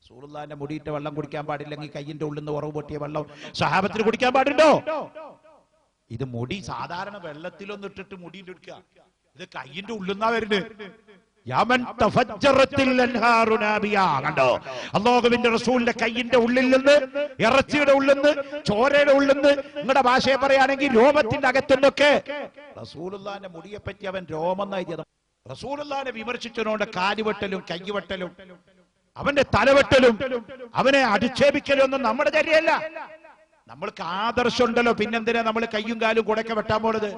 റസൂലുള്ളാഹിന്റെ മുടിയിട്ട വെള്ളം കുടിക്കാൻ പാടില്ലെങ്കിൽ കയ്യിന്റെ ഉള്ളിൽ നിന്ന് ഉറവ് പൊട്ടിയ വെള്ളം സഹാബത്തിന് കുടിക്കാൻ പാടുണ്ടോ? ഇത് മുടി സാധാരണ വെള്ളത്തിലൊന്നും ഇട്ടിട്ട് മുടിയിൽ എടുക്കുക, ഇത് കയ്യിന്റെ ഉള്ളിൽ നിന്നാ വരുന്നത്. കണ്ടോ, അല്ലാഹുവിന്റെ റസൂലിന്റെ കയ്യിന്റെ ഉള്ളിൽ നിന്ന്, ഇറച്ചിയുടെ ഉള്ളിൽ നിന്ന്, ചോരയുടെ ഉള്ളിൽ നിന്ന്, നിങ്ങളുടെ ഭാഷയെ പറയുകയാണെങ്കിൽ രോമത്തിന്റെ അകത്തുനിന്നൊക്കെ. റസൂലുള്ളാഹിന്റെ മുടിയെ പറ്റി അവൻ രോമം എഴുതിയത്. റസൂലുള്ളാഹിനെ വിമർശിച്ചതിനോട് കാലുവെട്ടലും കയ്യുവെട്ടലും അവന്റെ തലവെട്ടലും അവനെ അധിക്ഷേപിക്കലും ഒന്നും നമ്മുടെ ചര്യല്ല. നമ്മൾക്ക് ആദർശം ഉണ്ടല്ലോ, പിന്നെന്തിനാ നമ്മൾ കയ്യും കാലും കൂടെയൊക്കെ വെട്ടാൻ പോണത്?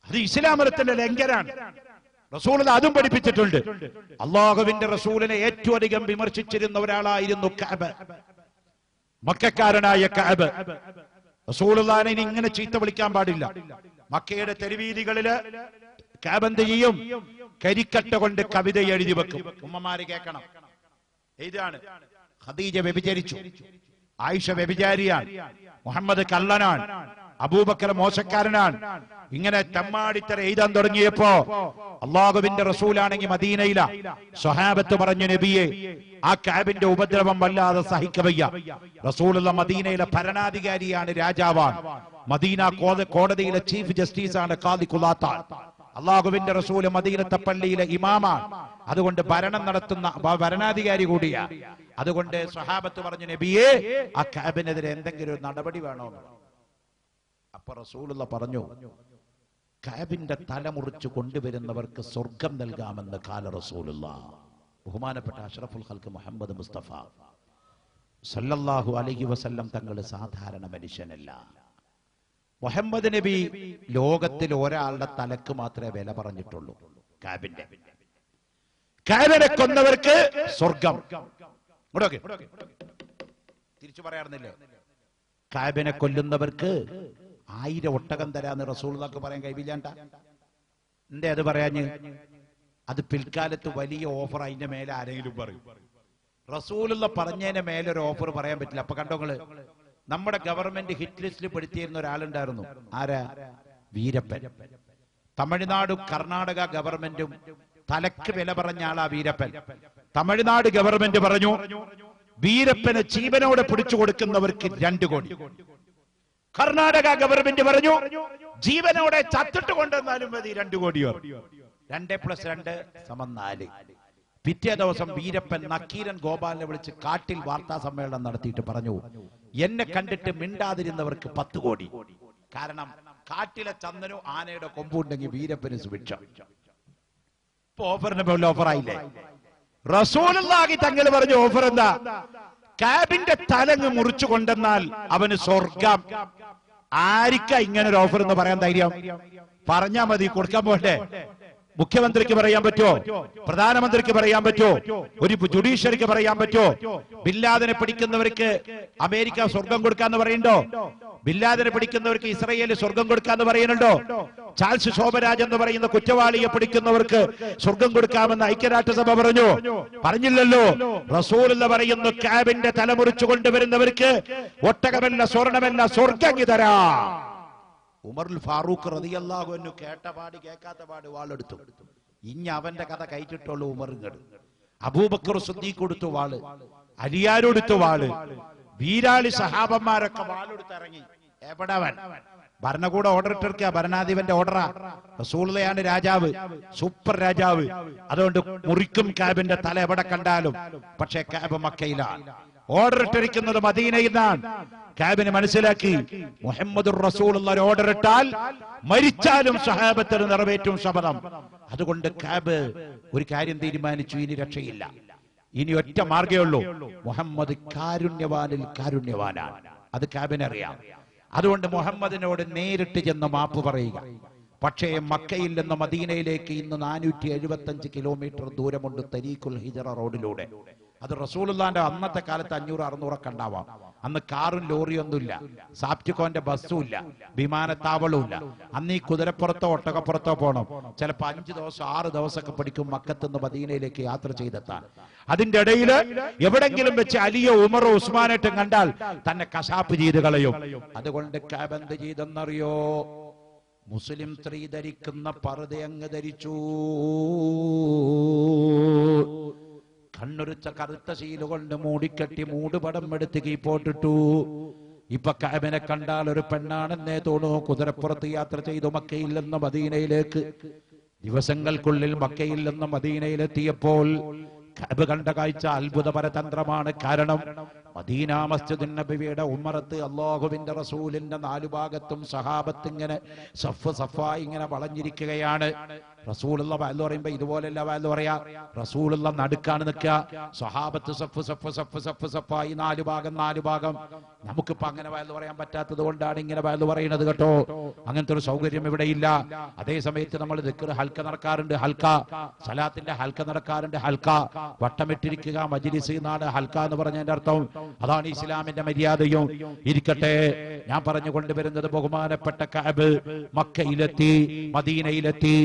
അത് ഇസ്ലാം മതത്തിന്റെ ലംഘനാണ്. റസൂൽ അതും പഠിപ്പിച്ചിട്ടുണ്ട്. അല്ലാഹുവിന്റെ റസൂലിനെ ഏറ്റവും അധികം വിമർശിച്ചിരുന്ന ഒരാളായിരുന്നു കഅബ്, മക്കക്കാരനായ കഅബ്. റസൂലുള്ളാഹിനെ ഇനി ഇങ്ങനെ ചീത്ത വിളിക്കാൻ പാടില്ല. മക്കയുടെ തെരുവീതികളില് കഅബ് എന്ത് ചെയ്യും? കരിക്കട്ട കൊണ്ട് കവിത എഴുതി വെക്കും. ഉമ്മമാര് കേൾക്കണം. ഇതാണ് ഖദീജ വ്യഭിചരിച്ചു, ആയിഷ വ്യഭിചാരിയാണ്, മുഹമ്മദ് കള്ളനാണ്, അബൂബക്കർ മോശക്കാരനാണ്. ഇങ്ങനെ തമ്മാടിത്തര എഴുതാൻ തുടങ്ങിയപ്പോ അല്ലാഹുവിന്റെ റസൂലാണെങ്കിൽ മദീനയില. സ്വഹാബത്ത് പറഞ്ഞു, നബിയെ ആ കഅബിന്റെ ഉപദ്രവം വല്ലാതെ സഹിക്കവയ്യ. റസൂലുള്ള മദീനയിലെ ഭരണാധികാരിയാണ്, രാജാവാണ്. മദീന കോടതിയിലെ ചീഫ് ജസ്റ്റിസാണ് ഖാദി ഖുലാത്താൻ. അല്ലാഹുവിന്റെ റസൂല് മദീനത്തെ പള്ളിയിലെ ഇമാമാണ്, അതുകൊണ്ട് ഭരണം നടത്തുന്ന ഭരണാധികാരി കൂടിയാ. അതുകൊണ്ട് സ്വഹാബത്ത് പറഞ്ഞു, നബിയെ ആ കഅബിനെതിരെ എന്തെങ്കിലും ഒരു നടപടി വേണോ? അപ്പൊ റസൂലുള്ളാഹി പറഞ്ഞു, കഅബിന്റെ തല മുറിച്ചു കൊണ്ടുവരുന്നവർക്ക് സ്വർഗം നൽകാമെന്ന് കാല റസൂലുള്ളാഹി. ബഹുമാനപ്പെട്ട അഷ്റഫുൽ ഖൽഖ് മുഹമ്മദ് മുസ്തഫ സല്ലല്ലാഹു അലൈഹി വസല്ലം തങ്ങൾ സാധാരണ മനുഷ്യനല്ല. മുഹമ്മദ് നബി ലോകത്തിൽ ഒരാളുടെ തലക്ക് മാത്രമേ വില പറഞ്ഞിട്ടുള്ളൂ, കഅബിന്റെ. കഅബിനെ കൊന്നവർക്ക് സ്വർഗം. തിരിച്ചു പറയാറുന്നില്ലേ? കഅബിനെ കൊല്ലുന്നവർക്ക് 1000 ഒട്ടകം തരാന്ന് റസൂലുള്ളാഹിക്ക് പറയാൻ കഴിയില്ലാണ്ട. എന്തേ അത് പറയാഞ്ഞ്? അത് പിൽക്കാലത്ത് വലിയ ഓഫർ. അതിന്റെ മേലെ ആരെങ്കിലും പറയും റസൂലുള്ള പറഞ്ഞതിന് മേലൊരു ഓഫർ പറയാൻ പറ്റില്ല. അപ്പൊ കണ്ടോങ്ങള്, നമ്മുടെ ഗവൺമെന്റ് ഹിറ്റ് ലിസ്റ്റിൽ പെടുത്തിയിരുന്ന ഒരാളുണ്ടായിരുന്നു. ആരാ? വീരപ്പൻ. തമിഴ്നാടും കർണാടക ഗവൺമെന്റും തലക്ക് വില പറഞ്ഞ ആളാ വീരപ്പൻ. തമിഴ്നാട് ഗവൺമെന്റ് പറഞ്ഞു, വീരപ്പന് ജീവനോടെ പിടിച്ചു കൊടുക്കുന്നവർക്ക് 2 കോടി. കർണാടക ഗവൺമെന്റ് പറഞ്ഞു, ജീവനോടെ ചത്തിട്ട് കൊണ്ടുവന്നാലും മതി 2 കോടി. 2+2 = 4. പിറ്റേ ദിവസം വീരപ്പൻ നക്കീരൻ ഗോപാലിനെ വിളിച്ച് കാട്ടിൽ വാർത്താ സമ്മേളനം നടത്തിയിട്ട് പറഞ്ഞു, എന്നെ കണ്ടിട്ട് മിണ്ടാതിരുന്നവർക്ക് 10 കോടി. കാരണം കാട്ടിലെ ചന്ദനോ ആനയുടെ കൊമ്പുണ്ടെങ്കിൽ വീരപ്പന് സുഭിക്ഷം. ഓഫറിന് മുകളിൽ ഓഫറായില്ലേ? റസൂലുള്ളാഹി തങ്ങൾ പറഞ്ഞ ഓഫർ എന്താ? കാബിന്റെ തലങ്ങ് മുറിച്ചു കൊണ്ടെന്നാൽ അവന് സ്വർഗം. ആരിക്ക ഇങ്ങനെ ഒരു ഓഫർ എന്ന് പറയാൻ ധൈര്യം? പറഞ്ഞാ മതി, കൊടുക്കാൻ പോട്ടെ. മുഖ്യമന്ത്രിക്ക് പറയാൻ പറ്റുമോ? പ്രധാനമന്ത്രിക്ക് പറയാൻ പറ്റുമോ? ഒരു ജുഡീഷ്യറിക്ക് പറയാൻ പറ്റുമോ? ബില്ലാദിനെ പിടിക്കുന്നവർക്ക് അമേരിക്ക സ്വർഗം കൊടുക്കാന്ന് പറയുന്നുണ്ടോ? ബില്ലാദിനെ പിടിക്കുന്നവർക്ക് ഇസ്രയേൽ സ്വർഗം കൊടുക്കാന്ന് പറയുന്നുണ്ടോ? ചാൾസ് ശോഭരാജ് എന്ന് പറയുന്ന കുറ്റവാളിയെ പിടിക്കുന്നവർക്ക് സ്വർഗം കൊടുക്കാമെന്ന് ഐക്യരാഷ്ട്രസഭ പറഞ്ഞു? പറഞ്ഞില്ലല്ലോ. റസൂലുള്ള പറയുന്നു, കാബിന്റെ തലമുറിച്ചു കൊണ്ടുവരുന്നവർക്ക് ഒട്ടകമല്ല സ്വർണമല്ല സ്വർഗം തരാ. ഉമറുൽ ഫാറൂഖ് റളിയല്ലാഹു അൻഹു കേട്ട പാട് കേൾക്കാത്ത പാട് വാളെടുത്തു. ഇനി അവന്റെ കഥ കയറ്റിട്ടുള്ളൂ ഉമറിങ്ങട്. അബൂബക്കർ സിദ്ദീഖ് കൊടുത്തു വാള്, അലിയാരെടുത്തു വാള്, വീരാളി സഹാബന്മാരൊക്കെ വാളെടുത്ത് ഇറങ്ങി. എവിടവൻ? ഭരണകൂട ഓർഡർ ഇട്ടിരിക്കുക, ഭരണാധിപന്റെ ഓർഡറാ. റസൂലുള്ളയാണ് രാജാവ്, സൂപ്പർ രാജാവ്. അതുകൊണ്ട് മുറിക്കും കാബിന്റെ തല എവിടെ കണ്ടാലും. പക്ഷേ കാബ് മക്കയിലാണ്, ഓർഡർ ഇട്ടിരിക്കുന്നത് മദീനയിൽ നിന്നാണ്. കാബിന് മനസ്സിലാക്കി, മുഹമ്മദുർ റസൂലുള്ള ഓർഡർ ഇട്ടാൽ മരിച്ചാലും സഹാബത്തിന് നിറവേറ്റും ശപഥം. അതുകൊണ്ട് കാബ് ഒരു കാര്യം തീരുമാനിച്ചു, ഇനി രക്ഷയില്ല. ഇനി ഒറ്റ മാർഗ്ഗമേ ഉള്ളൂ, മുഹമ്മദ് കാരുണ്യവാനിൽ കാരുണ്യവാനാണ്. അത് കാബിനറിയാം. അതുകൊണ്ട് മുഹമ്മദിനോട് നേരിട്ട് ചെന്ന് മാപ്പ് പറയുക. പക്ഷേ മക്കയിൽ നിന്ന് മദീനയിലേക്ക് ഇന്ന് 475 കിലോമീറ്റർ ദൂരമുണ്ട് തരീഖുൽ ഹിജറ റോഡിലൂടെ. അത് റസൂലുള്ളാന്റെ അന്നത്തെ കാലത്ത് 500-600 ഒക്കെ ഉണ്ടാവാം. അന്ന് കാറും ലോറിയൊന്നുമില്ല, സാപ്റ്റിക്കോന്റെ ബസ്സും ഇല്ല, വിമാനത്താവളവും ഇല്ല. അന്ന് ഈ കുതിരപ്പുറത്തോ ഒട്ടകപ്പുറത്തോ പോകണം. ചിലപ്പോൾ 5 ദിവസം 6 ദിവസമൊക്കെ പിടിക്കും മക്കത്തുനിന്ന് മദീനയിലേക്ക് യാത്ര ചെയ്തെത്താൻ. അതിന്റെ ഇടയിൽ എവിടെങ്കിലും വെച്ച് അലിയോ ഉമറോ ഉസ്മാനേറ്റും കണ്ടാൽ തന്നെ കശാപ്പ് ചെയ്ത് കളയും. അതുകൊണ്ട് കാബ് എന്ത് ചെയ്തെന്നറിയോ? മുസ്ലിം സ്ത്രീ ധരിക്കുന്ന പർദ അങ്ങ് ധരിച്ചു. കണ്ണുരിച്ച കറുത്ത ശീലുകൊണ്ട് മൂടിക്കെട്ടി മൂടുപടം എടുത്ത് കീപ്പോട്ടിട്ടു. ഇപ്പൊ കാബിനെ കണ്ടാൽ ഒരു പെണ്ണാണെന്നേ തോന്നൂ. കുതിരപ്പുറത്ത് യാത്ര ചെയ്തു മക്കയിൽ നിന്ന് മദീനയിലേക്ക്. ദിവസങ്ങൾക്കുള്ളിൽ മക്കയിൽ നിന്ന് മദീനയിലെത്തിയപ്പോൾ കാബ് കണ്ട കാഴ്ച അത്ഭുത പരതന്ത്രമാണ്. കാരണം മദീന മസ്ജിദുൻ നബവിയുടെ ഉമ്മറത്ത് അല്ലാഹുവിന്റെ റസൂലിന്റെ 4 ഭാഗത്തും സഹാബത്ത് ഇങ്ങനെ സഫ് സഫായി ഇങ്ങനെ വളഞ്ഞിരിക്കുകയാണ്. റസൂലുള്ള വഅദ് പറയുമ്പോ ഇതുപോലെയല്ല വഅദ് പറയാ. റസൂലുള്ള നടുക്കാണ് നിൽക്കുക, സഹാബത്ത് സഫ് സഫ് സഫ് സഫ് സഫായി 4 ഭാഗം. നമുക്കിപ്പോ അങ്ങനെ വഅദ് പറയാൻ പറ്റാത്തത് കൊണ്ടാണ് ഇങ്ങനെ വഅദ് പറയുന്നത് കേട്ടോ. അങ്ങനത്തെ ഒരു സൗകര്യം ഇവിടെ ഇല്ല. അതേ സമയത്ത് നമ്മൾ ദിക്ർ ഹൽക്ക നടക്കാറുണ്ട്, ഹൽക്ക സലാത്തിന്റെ ഹൽക്ക നടക്കാറുണ്ട്. ഹൽക്ക വട്ടമിട്ടിരിക്കുക, മജ്ലിസ് എന്നാണ് ഹൽക്ക എന്ന് പറഞ്ഞതിന്റെ അർത്ഥം. അതാണ് ഇസ്ലാമിന്റെ മര്യാദയും. ഇരിക്കട്ടെ, ഞാൻ പറഞ്ഞു കൊണ്ടുവരുന്നത് ബഹുമാനപ്പെട്ട കഅബ് മക്കയിലെത്തി, മദീനയിലെത്തി.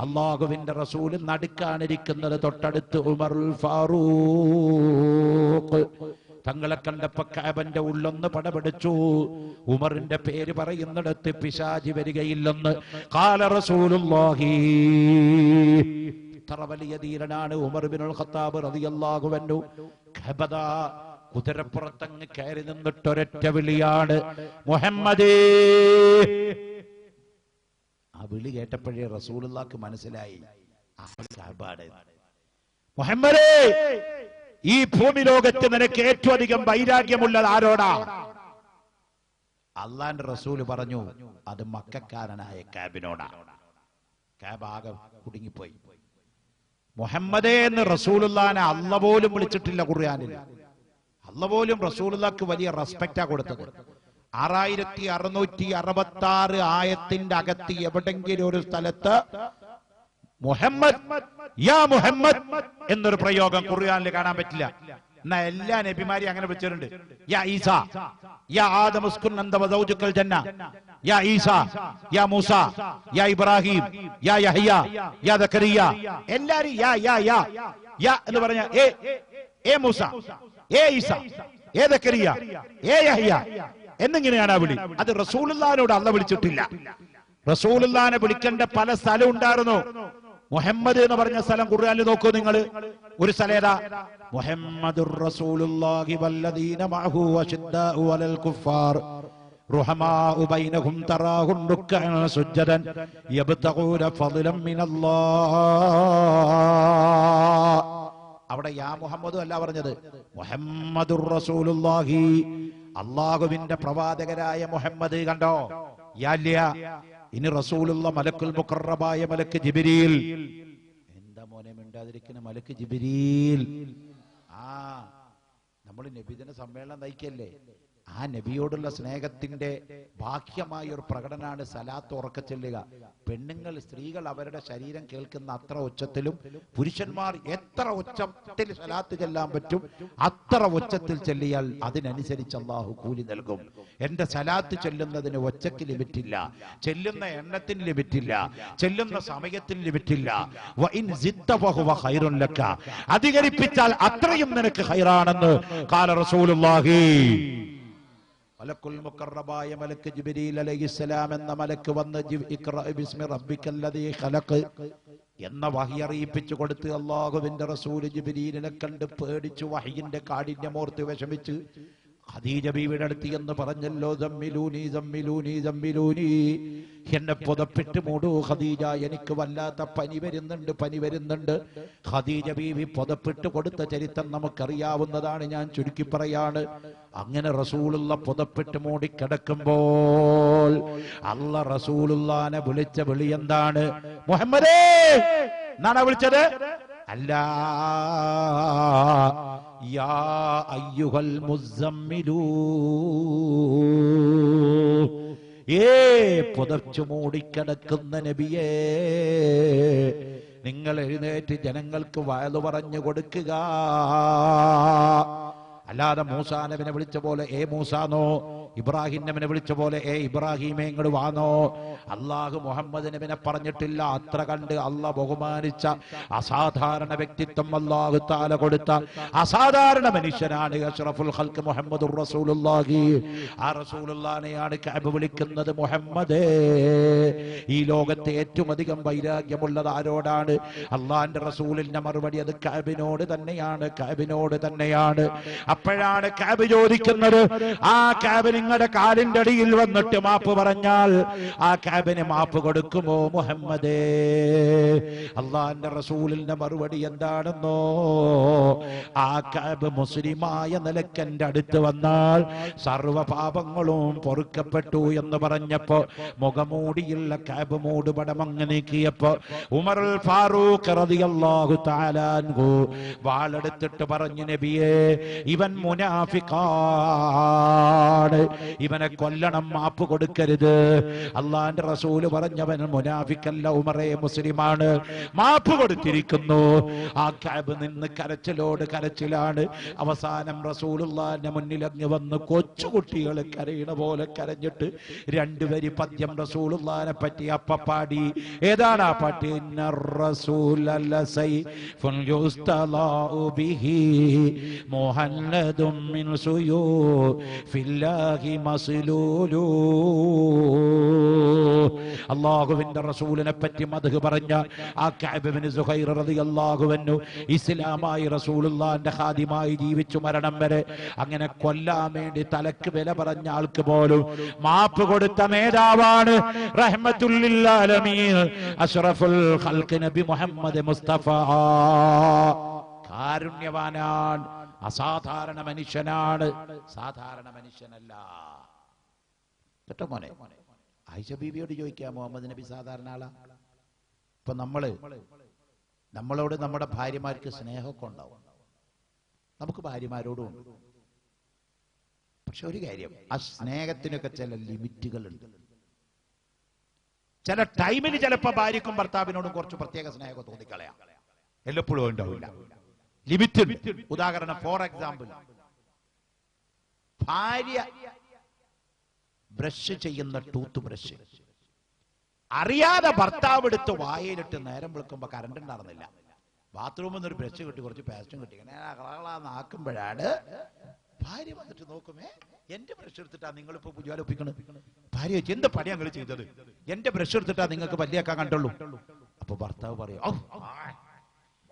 അല്ലാഹുവിന്റെ റസൂൽ നടുക്കാണിരിക്കുന്നത്, തൊട്ടടുത്ത് ഉമറുൽ ഫാറൂഖ്. തങ്ങളെ കണ്ടപ്പോ കഅബന്റെ ഉള്ളൊന്ന് പടപെടിച്ചു. ഉമറിന്റെ പേര് പറയുന്നിടത്ത് പിശാചി വരികയില്ലെന്ന് ഖാല റസൂലുള്ളാഹി. ഇത്ര വലിയ ധീരനാണ് ഉമർ ഇബ്നുൽ ഖത്താബ് റളിയല്ലാഹു അൻഹു. കഅബദ കുതിരപ്പുറത്തങ്ങ് കയറി നിന്നിട്ടൊരൊറ്റ വിളിയാണ്, മുഹമ്മദേ. ആ വിളി കേട്ടപ്പോഴേ റസൂലുള്ളാഹിക്ക് മനസ്സിലായി മുഹമ്മദേ, ഈ ഭൂമി ലോകത്ത് നിനക്ക് ഏറ്റവും അധികം വൈരാഗ്യമുള്ളത് ആരോടാ? അള്ളാന്റെ റസൂല് പറഞ്ഞു, അത് മക്കക്കാരനായ കാബിനോടാ. കാബ് ആകെ കുടുങ്ങിപ്പോയി. മുഹമ്മദേ എന്ന് റസൂലുള്ളാഹിനെ അല്ല പോലും വിളിച്ചിട്ടില്ല ഖുർആനിൽ. അല്ല പോലും റസൂലുള്ളാഹിക്ക് വലിയ റെസ്പെക്റ്റാ കൊടുത്തത്. 6666 ആയത്തിന്റെ അകത്ത് എവിടെങ്കിലും ഒരു സ്ഥലത്ത് മുഹമ്മദ്, യാ മുഹമ്മദ് എന്നൊരു പ്രയോഗം ഖുർആനിൽ കാണാൻ പറ്റില്ല. എന്നാ എല്ലാ നബിമാരെയും അങ്ങനെ വിളിച്ചിട്ടുണ്ട്. യാ ഈസ, യാ ആദം ഉസ്കുൻ അൻത വസൗജുക്കൽ ജന്ന, യാ ഈസ, യാ മൂസ, യാ ഇബ്രാഹിം, യാ യഹ്യ, യാ സക്കരിയ, എല്ലാരും യാ യാ യാ യാ എന്ന് പറഞ്ഞ ഏ മൂസ, ഏ ഈസ, ഏ സക്കരിയ, ഏ യഹ്യ എന്നിങ്ങനെയാണ് ആ വിളി. അത് റസൂലുള്ളാഹിനോട് അല്ലാഹ് വിളിച്ചിട്ടില്ല. റസൂലുള്ളാഹിനെ വിളിക്കേണ്ട പല സ്ഥലം ഉണ്ടായിരുന്നു. മുഹമ്മദ് എന്ന് പറഞ്ഞ സ്ഥലം ഖുർആനിൽ നോക്കൂ നിങ്ങൾ. ഒരു സ്ഥലം ഏതാ? മുഹമ്മദുർ റസൂലുള്ളാഹി വല്ലദീന മഅഹു അശദ്ദാഉ അലൽ കുഫാർ റുഹമാഉ ബൈനഹും തറാഹും റുക്അൻ സുജ്ജദൻ യബ്തഗൂന ഫളലൻ മിനല്ലാഹ്. അവിടെ യാ മുഹമ്മദ് അല്ല പറഞ്ഞത്, മുഹമ്മദുർ റസൂലുള്ളാഹി, അല്ലാഹുവിന്റെ പ്രവാചകരായ മുഹമ്മദ്. കണ്ടോ? യാല്യ. ഇനി റസൂലുള്ള മലക്കുൽ മുഖറബായ മലക്ക് ജിബ്രീൽ. എന്താ മോനെ മിണ്ടാതിരിക്കുന്ന? മലക്ക് ജിബ്രീൽ. നമ്മൾ നബിദിന സമ്മേളനം നയിക്കല്ലേ? ആ നബിയോടുള്ള സ്നേഹത്തിന്റെ ബാഹ്യമായ ഒരു പ്രകടനമാണ് സലാത്ത് ഉറക്കെ ചെല്ലുക. പെണ്ണുങ്ങൾ, സ്ത്രീകൾ അവരുടെ ശരീരം കേൾക്കുന്ന അത്ര ഉച്ചത്തിലും, പുരുഷന്മാർ എത്ര ഉച്ചത്തിൽ സലാത്ത് ചെല്ലാൻ പറ്റും അത്ര ഉച്ചത്തിൽ ചെല്ലിയാൽ അതിനനുസരിച്ച് അല്ലാഹു കൂലി നൽകും. എന്റെ സലാത്ത് ചെല്ലുന്നതിന് ഒച്ചയ്ക്ക് ലിമിറ്റില്ല, ചെല്ലുന്ന എണ്ണത്തിന് ലിമിറ്റില്ല, ചെല്ലുന്ന സമയത്തിന് ലിമിറ്റില്ല. അധികരിപ്പിച്ചാൽ അത്രയും നിനക്ക് ഖൈറാണെന്ന് ഖാല റസൂലുള്ളാഹി. മലക്കുൽ മുഖറബായ മലക്ക് ജിബ്രീൽ അലൈഹിസ്സലാം എന്ന മലക്ക് വന്ന് ഇഖ്റ ബിസ്മി റബ്ബിക്കല്ലദീ ഖലഖ് എന്ന വഹി അറിയിപ്പിച്ചു കൊടുത്ത് അല്ലാഹുവിന്റെ റസൂൽ ജിബ്രീലിനെ കണ്ട് പേടിച്ചു വഹിയിന്റെ കാഠിന്യമോർത്ത് വിഷമിച്ച് ഖദീജ ബീവിയുടെ അടുത്ത് എന്ന് പറഞ്ഞല്ലോ, സമ്മിലൂനി സമ്മിലൂനി സമ്മിലൂനി, എന്നെ പുതപ്പിട്ട് മൂടൂ ഖദീജ, എനിക്ക് വല്ലാത്ത പനി വരുന്നുണ്ട്, പനി വരുന്നുണ്ട്. ഖദീജ ബീവി പുതപ്പിട്ട് കൊടുത്ത ചരിത്രം നമുക്കറിയാവുന്നതാണ്, ഞാൻ ചുരുക്കി പറയാണ്. അങ്ങനെ റസൂലുള്ള പുതപ്പിട്ട് മൂടിക്കിടക്കുമ്പോൾ അല്ലാഹ് റസൂലുള്ളാനെ വിളിച്ച വിളി എന്താണ്? മുഹമ്മദേ എന്നാണ് വിളിച്ചത്. അല്ല, യാ അയ്യുഹൽ മുസമ്മിലൂ, പുതച്ചു മൂടിക്കിടക്കുന്ന നബിയേ, നിങ്ങൾ എഴുന്നേറ്റ് ജനങ്ങൾക്ക് വഅദ് പറഞ്ഞു കൊടുക്കുക. അല്ലാതെ മൂസാ നബിനെ വിളിച്ച പോലെ ഏ മൂസാന്നോ, ഇബ്രാഹിം നബിനെ വിളിച്ച പോലെ ഏ ഇബ്രാഹിമേ ഇങ്ങോട്ട് വാന്നോ. അള്ളാഹു മുഹമ്മദ് നബിനെ പറഞ്ഞിട്ടില്ല. അത്ര കണ്ട് അള്ളാഹ് ബഹുമാനിച്ച അസാധാരണ വ്യക്തിത്വം അല്ലാഹു തആല കൊടുത്ത അസാധാരണ മനുഷ്യനാണ് അഷ്റഫുൽ ഖൽഖ് മുഹമ്മദുർ റസൂലുള്ളാഹി. ആ റസൂലുള്ളാഹിനെയാണ് കഅബ് വിളിക്കുന്നത് മുഹമ്മദേ. ഈ ലോകത്തെ ഏറ്റവും അധികം വൈരാഗ്യമുള്ളത് ആരോടാണ്? അള്ളാഹിന്റെ റസൂലിന്റെ മറുപടി അത് കഅബിനോട് തന്നെയാണ്, കഅബിനോട് തന്നെയാണ്. അപ്പോഴാണ് കഅബ് ചോദിക്കുന്നത്, ആ കഅബ് നിങ്ങളുടെ കാലിന്റെ അടിയിൽ വന്നിട്ട് മാപ്പ് പറഞ്ഞാൽ ആ കഅബിന് മാപ്പ് കൊടുക്കുമോ മുഹമ്മദേ? അല്ലാഹുവിന്റെ റസൂലിന്റെ മറുപടി എന്താണെന്നോ? ആ കഅബ് മുസ്ലിമായ നിലയ്ക്ക് അടുത്ത് വന്നാൽ സർവ പാപങ്ങളും പൊറുക്കപ്പെട്ടു എന്ന് പറഞ്ഞപ്പോ മുഖമൂടിയുള്ള കഅബ് മൂടുപടം അങ്ങ് നീക്കിയപ്പോ ഉമറുൽ ഫാറൂഖ് റളിയല്ലാഹു തആല അൻഹു വാളെടുത്തിട്ട് പറഞ്ഞു, നബിയേ, ഇവൻ മുനാഫിഖാണ്, ഇവനെ കൊല്ലണം, മാപ്പ് കൊടുക്കരുത്. അള്ളാന്റെ റസൂല് പറഞ്ഞവൻ മുനാഫിക്കല്ല ഉമറേ, മുസ്ലിമാണ്, മാപ്പ് കൊടുത്തിരിക്കുന്നു. ആ കഅബ് നിന്ന് കരച്ചിലോട് കരച്ചിലാണ്. അവസാനം റസൂലുള്ളാഹിന്റെ മുന്നിൽ അങ്ങ് വന്ന് കൊച്ചുകുട്ടികൾ കരയണ പോലെ കരഞ്ഞിട്ട് രണ്ടുപേരി പദ്യം റസൂലുള്ളാഹിനെ പറ്റി അപ്പ പാടി. ഏതാണ് ആ പാട്ട്? മിൻ സുയൂഫില്ലാഹി മസ്ലൂലൂ. അല്ലാഹുവിന്റെ റസൂലിനെ പറ്റി മദ്ഹ് പറഞ്ഞ ആ കഅബ് ഇബ്നു സുഹൈർ റളിയല്ലാഹു അൻഹു ഇസ്ലാമായി റസൂലുള്ളാഹിന്റെ ഖാദിമായി ജീവിച്ചു മരണം വരെ. അങ്ങനെ കൊല്ലാൻ വേണ്ടി തലക്ക് വില പറഞ്ഞ ആൾക്ക് പോലും മാപ്പ് കൊടുത്ത നേതാവാണ് റഹ്മത്തുൽ ലിൽ ആലമീൻ അഷ്റഫുൽ ഖൽഖ് നബി മുഹമ്മദ് മുസ്തഫ. കാരുണ്യവാനാണ്, അസാധാരണ മനുഷ്യനാണ്, സാധാരണ മനുഷ്യനല്ല. കേട്ടോ മോനെ? ആയിഷ ബീവിയോട് ചോദിക്കാം, മുഹമ്മദ് നബി സാധാരണ ആളാ? ഇപ്പൊ നമ്മളോട് നമ്മുടെ ഭാര്യമാർക്ക് സ്നേഹമൊക്കെ ഉണ്ടാവും, നമുക്ക് ഭാര്യമാരോടും ഉണ്ട്. പക്ഷെ ഒരു കാര്യം, ആ സ്നേഹത്തിനൊക്കെ ചില ലിമിറ്റുകളുണ്ട്. ചില ടൈമിന് ചിലപ്പോ ഭാര്യക്കും ഭർത്താവിനോടും കുറച്ച് പ്രത്യേക സ്നേഹം തോന്നിക്കളയാം, എല്ലപ്പോഴും ഉണ്ടാവില്ല. ലിമിറ്റ്. ഉദാഹരണം, ഫോർ എക്സാമ്പിൾ, ഭാര്യ ബ്രഷ് ചെയ്യുന്ന ടൂത്ത് ബ്രഷ് അറിയാതെ ഭർത്താവ് എടുത്ത് വായയിലിട്ട് നേരം വിളിക്കുമ്പോ കറണ്ട് ഉണ്ടായിരുന്നില്ല, ബാത്റൂമിൽ നിന്ന് ഒരു ബ്രഷ് കിട്ടി, കുറച്ച് പേസ്റ്റും കിട്ടി, ഇങ്ങനെ ആക്കുമ്പോഴാണ് ഭാര്യ വന്നിട്ട് നോക്കുമേ, എന്റെ ബ്രഷ് എടുത്തിട്ടാ നിങ്ങളിപ്പോ പുജാലൊപ്പിക്കണത്. ഭാര്യ ചോദിച്ചു, എന്ത് പണിയാ നിങ്ങൾ ചെയ്തത്? എന്റെ ബ്രഷ് എടുത്തിട്ടാ നിങ്ങൾക്ക് പല്ലിയാക്കാൻ കണ്ടുള്ളൂ. അപ്പൊ ഭർത്താവ് പറയും,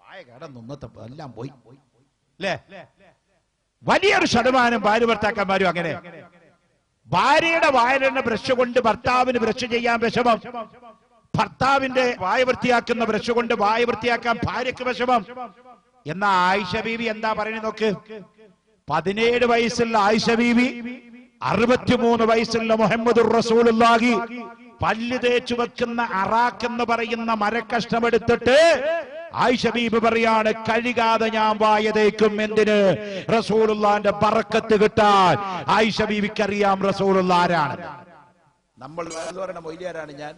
വായ കേടന്നത്തെ എല്ലാം പോയി അല്ലേ. വലിയൊരു ശതമാനം ഭാര്യ ഭർത്താക്കന്മാരും അങ്ങനെ. ഭാര്യയുടെ വായലിന്റെ ബ്രഷ് കൊണ്ട് ഭർത്താവിന് ബ്രഷ് ചെയ്യാൻ വിഷമം, ഭർത്താവിന്റെ വായ വൃത്തിയാക്കുന്ന ബ്രഷ് കൊണ്ട് വായ വൃത്തിയാക്കാൻ ഭാര്യക്ക് വിഷമം. എന്നാ ആയിഷ ബീവി എന്താ പറയുന്നത് നോക്ക്. 17 വയസ്സുള്ള ആയിഷ ബീവി 63 വയസ്സുള്ള മുഹമ്മദുർ റസൂലുള്ളാഹി പല്ല് തേച്ചു വെക്കുന്ന അറാഖ് എന്ന് പറയുന്ന മരക്കഷ്ണം എടുത്തിട്ട് ആയിഷ ബീബി പറയാണ്, കഴുകാതെ ഞാൻ വായ തേക്കും. എന്തിന്? റസൂലുള്ളാന്റെ ബറക്കത്ത് കിട്ടാൻ. ആയിഷ ബീവിക്ക് അറിയാം റസൂലുള്ള ആരാണ്. നമ്മൾ മൊയ്ലിയാരാണ് ഞാൻ,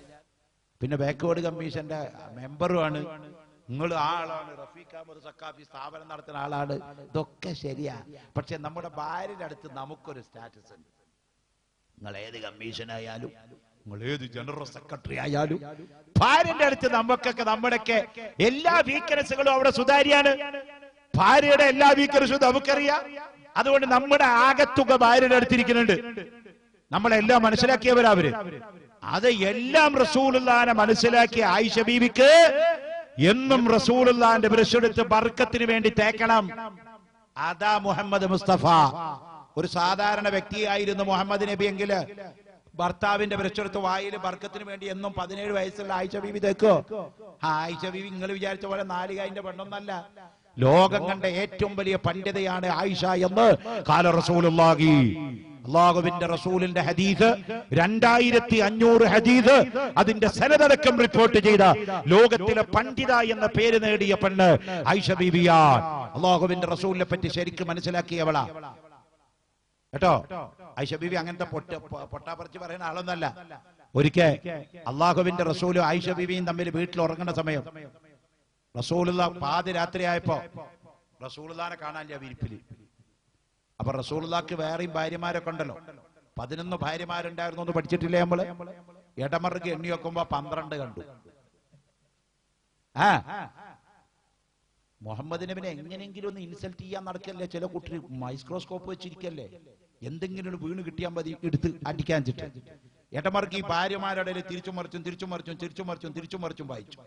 പിന്നെ ബാക്ക്വേർഡ് കമ്മീഷന്റെ മെമ്പറുമാണ്, നിങ്ങൾ ആളാണ്, റഫീഖ് അഹമ്മദ് സഖാഫി സ്ഥാപനം നടത്തുന്ന ആളാണ്. ഇതൊക്കെ ശരിയാ. പക്ഷെ നമ്മുടെ ഭാര്യയുടെ അടുത്ത് നമുക്കൊരു സ്റ്റാറ്റസ് ഉണ്ട്. നിങ്ങൾ ഏത് കമ്മീഷൻ ആയാലും, നിങ്ങൾ ഏത് ജനറൽ സെക്രട്ടറി ആയാലും, ഭാര്യന്റെ അടുത്ത് നമുക്കൊക്കെ നമ്മുടെയൊക്കെ എല്ലാ വീക്ക്നെസ്സുകളും അവിടെ സുതാര്യാണ്. ഭാര്യയുടെ എല്ലാ വീക്ക്നെസ്സും നമുക്കറിയാം. അതുകൊണ്ട് നമ്മുടെ ആകത്തുക ഭാര്യയുടെ അടുത്തിരിക്കുന്നുണ്ട്. നമ്മളെല്ലാം മനസ്സിലാക്കിയവരാ അവര്. അത് എല്ലാം റസൂലുള്ളാഹിനെ മനസ്സിലാക്കിയ ആയിഷ ബീവിക്ക് എന്നും റസൂലുള്ളാഹിന്റെ ബ്രഷ് എടുത്ത് ബർക്കത്തിന് വേണ്ടി തേക്കണം. അതാ മുഹമ്മദ് മുസ്തഫ. ഒരു സാധാരണ വ്യക്തിയായിരുന്നു മുഹമ്മദ് നബി എങ്കില് ഭർത്താവിന്റെ ബ്രഷ് എടുത്ത് വായിൽ ബർക്കത്തിന് വേണ്ടി എന്നും 17 വയസ്സുള്ള ആയിഷ ബീവി തേക്കോ? ആയിഷ ബീവി നിങ്ങൾ വിചാരിച്ച പോലെ നാലികായിന്റെ പെണ്ണൊന്നല്ല. ലോകം കണ്ട ഏറ്റവും വലിയ പണ്ഡിതയാണ് ആയിഷ എന്ന് ഖാല റസൂലുള്ളാഹി. അല്ലാഹുവിന്റെ റസൂലിന്റെ ഹദീസ് 2500 ഹദീസ് അതിന്റെ സനദടക്കം റിപ്പോർട്ട് ചെയ്ത ലോകത്തിലെ പണ്ഡിത എന്ന പേര് നേടിയ പെണ്ണ് ആയിഷ ബീവിയാണ്. അല്ലാഹുവിന്റെ റസൂലിനെ പറ്റി ശരിക്കും മനസ്സിലാക്കിയവളാ കേട്ടോ. ആയിഷ ബീവി അങ്ങനത്തെ പൊട്ടാപ്പറിച്ച് പറയുന്ന ആളൊന്നല്ല. ഒരിക്കൽ അല്ലാഹുവിന്റെ റസൂലും ആയിഷ ബീവിയും തമ്മിൽ വീട്ടിൽ ഉറങ്ങുന്ന സമയം റസൂലുള്ള പാതിരാത്രി ആയപ്പോ റസൂലുള്ളാഹിനെ കാണാനില്ല വിരിപ്പില്. അപ്പൊ റസൂലുള്ളാഹിക്ക് വേറെയും ഭാര്യമാരൊക്കെ ഉണ്ടല്ലോ. 11 ഭാര്യമാരുണ്ടായിരുന്നു എന്ന് പഠിച്ചിട്ടില്ലേ നമ്മള്? ഇടമറുക്ക് എണ്ണി വെക്കുമ്പോ 12 കണ്ടു. മുഹമ്മദ് നബിനെ എങ്ങനെയെങ്കിലും ഒന്ന് ഇൻസൾട്ട് ചെയ്യാൻ നടക്കല്ലേ. ചില കുട്ടി മൈക്രോസ്കോപ്പ് വെച്ചിരിക്കല്ലേ, എന്തെങ്കിലും വീണ് കിട്ടിയാൽ മതി എടുത്ത് അടിക്കാൻ ചിട്ട്. ഇടമറുക്ക് ഈ ഭാര്യമാരുടെ തിരിച്ചു മറിച്ചും വായിച്ചു.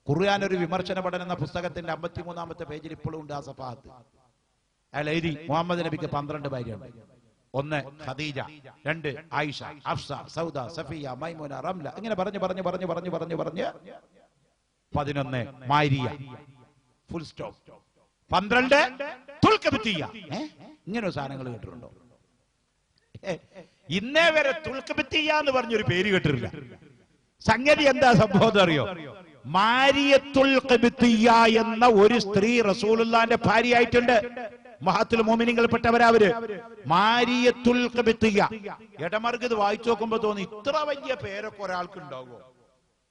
ഖുർആൻ ഒരു വിമർശന പഠനം എന്ന പുസ്തകത്തിന്റെ 53ാമത്തെ പേജിൽ ഇപ്പോഴും ഉണ്ട് ആ സഫാത്ത്. അയാൾ എഴുതി, മുഹമ്മദ് നബിക്ക് 12 ഭാര്യയുണ്ട്. 1 ഖദീജ, 2 ആയിഷ, ഹഫ്സ, സൗദ, സഫിയ, മൈമുന, റംല. ഇങ്ങനെ പറഞ്ഞു 11 മാരിയ, ഫുൾ സ്റ്റോപ്പ്. 12 തുൽഖബിത്തിയ. ഇങ്ങനെ സാധനങ്ങൾ കേട്ടിട്ടുണ്ടോ? ഇന്നേ വരെ തുൽഖബിത്തിയ എന്ന് പറഞ്ഞൊരു പേര് കേട്ടിട്ടില്ല. സംഗതി എന്താ സംഭവം അറിയോ? മാരിയത്തുൽ ഖിബ്തിയ്യ എന്ന ഒരു സ്ത്രീ റസൂലുള്ളാഹിന്റെ ഭാര്യയായിട്ടുണ്ട്. മഹത്തുൽ മുഅ്മിനീങ്ങളിൽപ്പെട്ടവരാ അവര്. മാരിയത്തുൽ ഖിബ്തിയ്യ. ഇടമറുക്ക് ഇത് വായിച്ചു നോക്കുമ്പോ തോന്നി, ഇത്ര വലിയ പേരൊക്കെ ഒരാൾക്ക് ഉണ്ടാവുമോ?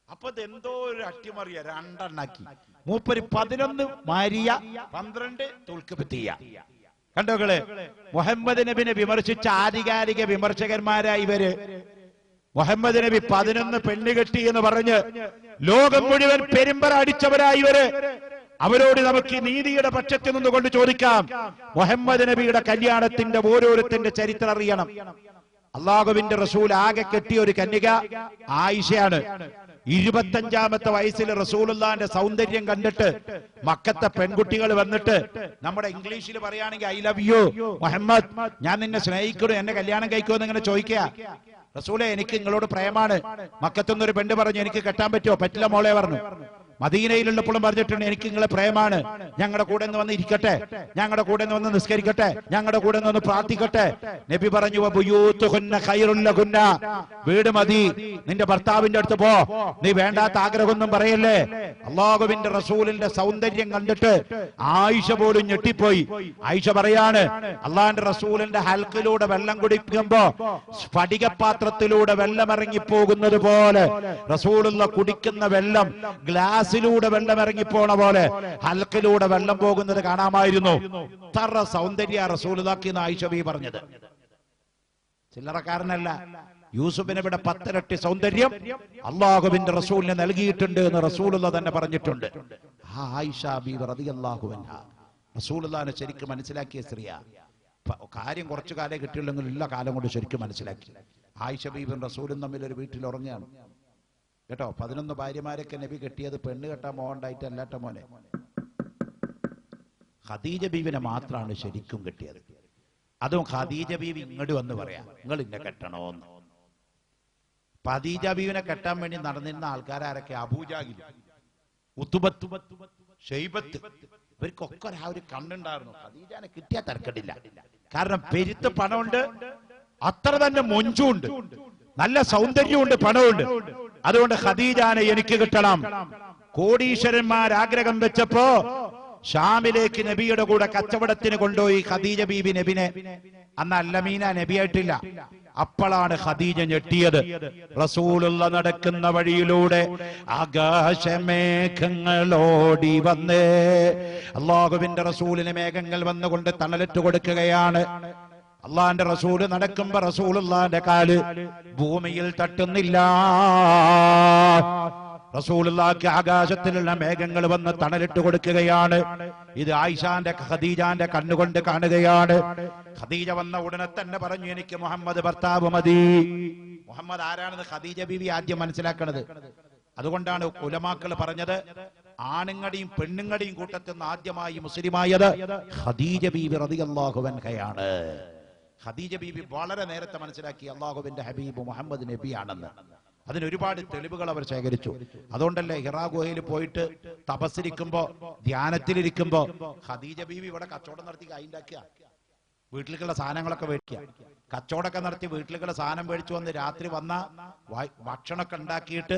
അപ്പൊ ഇതെന്തോ ഒരു അട്ടിമറിയ രണ്ടെണ്ണാക്കി. മൂപ്പര് 11 മാരിയ, 12 തുൽഖിബ്തിയ്യ. കണ്ടോകള്, മുഹമ്മദ് നബിനെ വിമർശിച്ച ആധികാരിക വിമർശകന്മാരായി ഇവര്. മുഹമ്മദ് നബി 11 പെണ്ണ് കെട്ടി എന്ന് പറഞ്ഞ് ലോകം മുഴുവൻ പെരുമ്പറ അടിച്ചവരായി ഇവര്. അവരോട് നമുക്ക് നീതിയുടെ പക്ഷത്തിൽ നിന്നുകൊണ്ട് ചോദിക്കാം, മുഹമ്മദ് നബിയുടെ കല്യാണത്തിന്റെ ഓരോരുത്തരുടെ ചരിത്രം അറിയണം. അള്ളാഹുവിന്റെ റസൂൽ ആകെ കെട്ടിയ ഒരു കന്യക ആയിഷയാണ്. 25ാമത്തെ വയസ്സിൽ റസൂലുള്ളാഹിന്റെ സൗന്ദര്യം കണ്ടിട്ട് മക്കത്തെ പെൺകുട്ടികൾ വന്നിട്ട്, നമ്മുടെ ഇംഗ്ലീഷിൽ പറയുകയാണെങ്കിൽ ഐ ലവ് യു മുഹമ്മദ്, ഞാൻ നിന്നെ സ്നേഹിക്കുന്നു, എന്നെ കല്യാണം കഴിക്കുമെന്ന് ഇങ്ങനെ ചോദിക്കുക. റസൂലെ, എനിക്ക് നിങ്ങളോട് പ്രേമാണ്. മക്കത്തൊന്നൊരു പെണ്ണ് പറഞ്ഞു, എനിക്ക് കെട്ടാൻ പറ്റുമോ? പറ്റില്ല മോളെ പറഞ്ഞു. മദീനയിലുള്ളപ്പോഴും പറഞ്ഞിട്ടുണ്ട്, എനിക്ക് നിങ്ങളെ പ്രേമാണ്, ഞങ്ങളുടെ കൂടെ നിന്ന് വന്ന് ഇരിക്കട്ടെ, ഞങ്ങളുടെ കൂടെ നിന്ന് വന്ന് നിസ്കരിക്കട്ടെ, ഞങ്ങളുടെ കൂടെ നിന്ന് പ്രാർത്ഥിക്കട്ടെ. നബി പറഞ്ഞു, വീട് മതി, നിന്റെ ഭർത്താവിന്റെ അടുത്ത് പോ, നീ വേണ്ടാത്ത ആഗ്രഹമൊന്നും പറയല്ലേ. അല്ലാഹുവിന്റെ റസൂലിന്റെ സൗന്ദര്യം കണ്ടിട്ട് ആയിഷ പോലും ഞെട്ടിപ്പോയി. ആയിഷ പറയാണ്, അള്ളാഹിന്റെ റസൂലിന്റെ ഹൽക്കിലൂടെ വെള്ളം കുടിക്കുമ്പോ സ്ഫടികപാത്രത്തിലൂടെ വെള്ളം ഇറങ്ങിപ്പോകുന്നത് പോലെ റസൂലുള്ള കുടിക്കുന്ന വെള്ളം ഗ്ലാസിലൂടെ വെള്ളം ഇറങ്ങിപ്പോണ പോലെ ഹൽക്കിലൂടെ വെള്ളം പോകുന്നത് കാണാമായിരുന്നു. തറ സൗന്ദര്യ റസൂലുള്ളാഹി എന്ന് ആയിഷ ബീവി പറഞ്ഞത്. ചില്ലറക്കാരനല്ല. യൂസുഫ് നബിയുടെ 10 ഇരട്ടി സൗന്ദര്യം അള്ളാഹുവിന്റെ റസൂലിനെ നൽകിയിട്ടുണ്ട് എന്ന് റസൂലുള്ള തന്നെ പറഞ്ഞിട്ടുണ്ട്. ആ ആയിഷ ബീവി റളിയല്ലാഹു അൻഹ റസൂലുള്ളാഹിനെ ശരിക്കും മനസ്സിലാക്കിയ സ്ത്രീയാ. കാര്യം കുറച്ചു കാലേ കിട്ടിയില്ലെങ്കിൽ എല്ലാ കാലം കൊണ്ട് ശരിക്കും മനസ്സിലാക്കി. ആയിഷ ബീവിയും റസൂലും തമ്മിൽ ഒരു വീട്ടിൽ ഉറങ്ങുകയാണ് കേട്ടോ. 11 ഭാര്യമാരൊക്കെ നബി കെട്ടിയത് പെണ്ണ് കെട്ടാൻ മോഹണ്ടായിട്ട് അല്ലാട്ട മോനെ. ഖദീജ ബീവിനെ മാത്രമാണ് ശരിക്കും കെട്ടിയത്. അതും ഖദീജ ബീവി ഇങ്ങോട്ട് വന്ന് പറയാം, നിങ്ങൾ ഇന്നെ കെട്ടണോന്ന്. ഖദീജ ബീവിനെ കെട്ടാൻ വേണ്ടി നടന്നിരുന്ന ആൾക്കാരൊക്കെ അബൂജാഹിൽ, ഉത്ബത്ത്, ഷൈബത്ത്, ഇവർക്കൊക്കെ ആ ഒരു കണ്ണുണ്ടായിരുന്നു. ഖദീജനെ കിട്ടിയാൽ തരക്കടില്ല. കാരണം പെരുത്ത പണമുണ്ട്, അത്ര തന്നെ മൊഞ്ചുണ്ട്, നല്ല സൗന്ദര്യമുണ്ട്, പണമുണ്ട്. അതുകൊണ്ട് ഖദീജനെ എനിക്ക് കിട്ടണം. കോടീശ്വരന്മാർ ആഗ്രഹം വെച്ചപ്പോ ഷാമിലേക്ക് നബിയുടെ കൂടെ കച്ചവടത്തിന് കൊണ്ടുപോയി ഖദീജ ബീബി നബിനെ. അന്ന് അല്ലമീന നബിയായിട്ടില്ല. അപ്പോഴാണ് ഖദീജ ഞെട്ടിയത്. റസൂലുള്ള നടക്കുന്ന വഴിയിലൂടെ ആകാശമേഘങ്ങളോടി വന്നേ. അല്ലാഹുവിന്റെ റസൂലിന് മേഘങ്ങൾ വന്നുകൊണ്ട് തണലിട്ട് കൊടുക്കുകയാണ്. അള്ളാന്റെ റസൂല് നടക്കുമ്പോ റസൂലുള്ളാന്റെ കാല് ഭൂമിയിൽ തട്ടുന്നില്ല. റസൂലുള്ളാഹിക്ക് ആകാശത്തിലുള്ള മേഘങ്ങൾ വന്ന് തണലിട്ട് കൊടുക്കുകയാണ്. ഇത് ആയിഷാന്റെ ഖദീജാന്റെ കണ്ണുകൊണ്ട് കാണുകയാണ്. ഖദീജ വന്ന ഉടനെ തന്നെ പറഞ്ഞു, എനിക്ക് മുഹമ്മദ് ഭർത്താവ് മതി. മുഹമ്മദ് ആരാണെന്ന് ഖദീജ ബീവി ആദ്യം മനസ്സിലാക്കണത്. അതുകൊണ്ടാണ് ഉലമാക്കൾ പറഞ്ഞത്, ആണുങ്ങളുടെയും പെണ്ണുങ്ങളുടെയും കൂട്ടത്തിൽ നിന്ന് ആദ്യമായി മുസ്ലിമായത് ഖദീജ ബീവി റളിയല്ലാഹു അൻഹയാണ്. ഖദീജ ബീവി വളരെ നേരത്തെ മനസ്സിലാക്കി അള്ളാഹുവിന്റെ ഹബീബ് മുഹമ്മദ് നബിയാണെന്ന്. അതിനൊരുപാട് തെളിവുകൾ അവർ ശേഖരിച്ചു. അതുകൊണ്ടല്ലേ ഹിറാ ഗുഹയിൽ പോയിട്ട് തപസ്സിരിക്കുമ്പോ, ധ്യാനത്തിലിരിക്കുമ്പോ ഖദീജ ബീവി ഇവിടെ കച്ചവടം നടത്തി കായുണ്ടാക്കുക, വീട്ടിലേക്കുള്ള സാധനങ്ങളൊക്കെ മേടിക്കുക. കച്ചവടമൊക്കെ നടത്തി വീട്ടിലേക്കുള്ള സാധനം മേടിച്ചു വന്ന് രാത്രി വന്ന ഭക്ഷണമൊക്കെ ഉണ്ടാക്കിയിട്ട്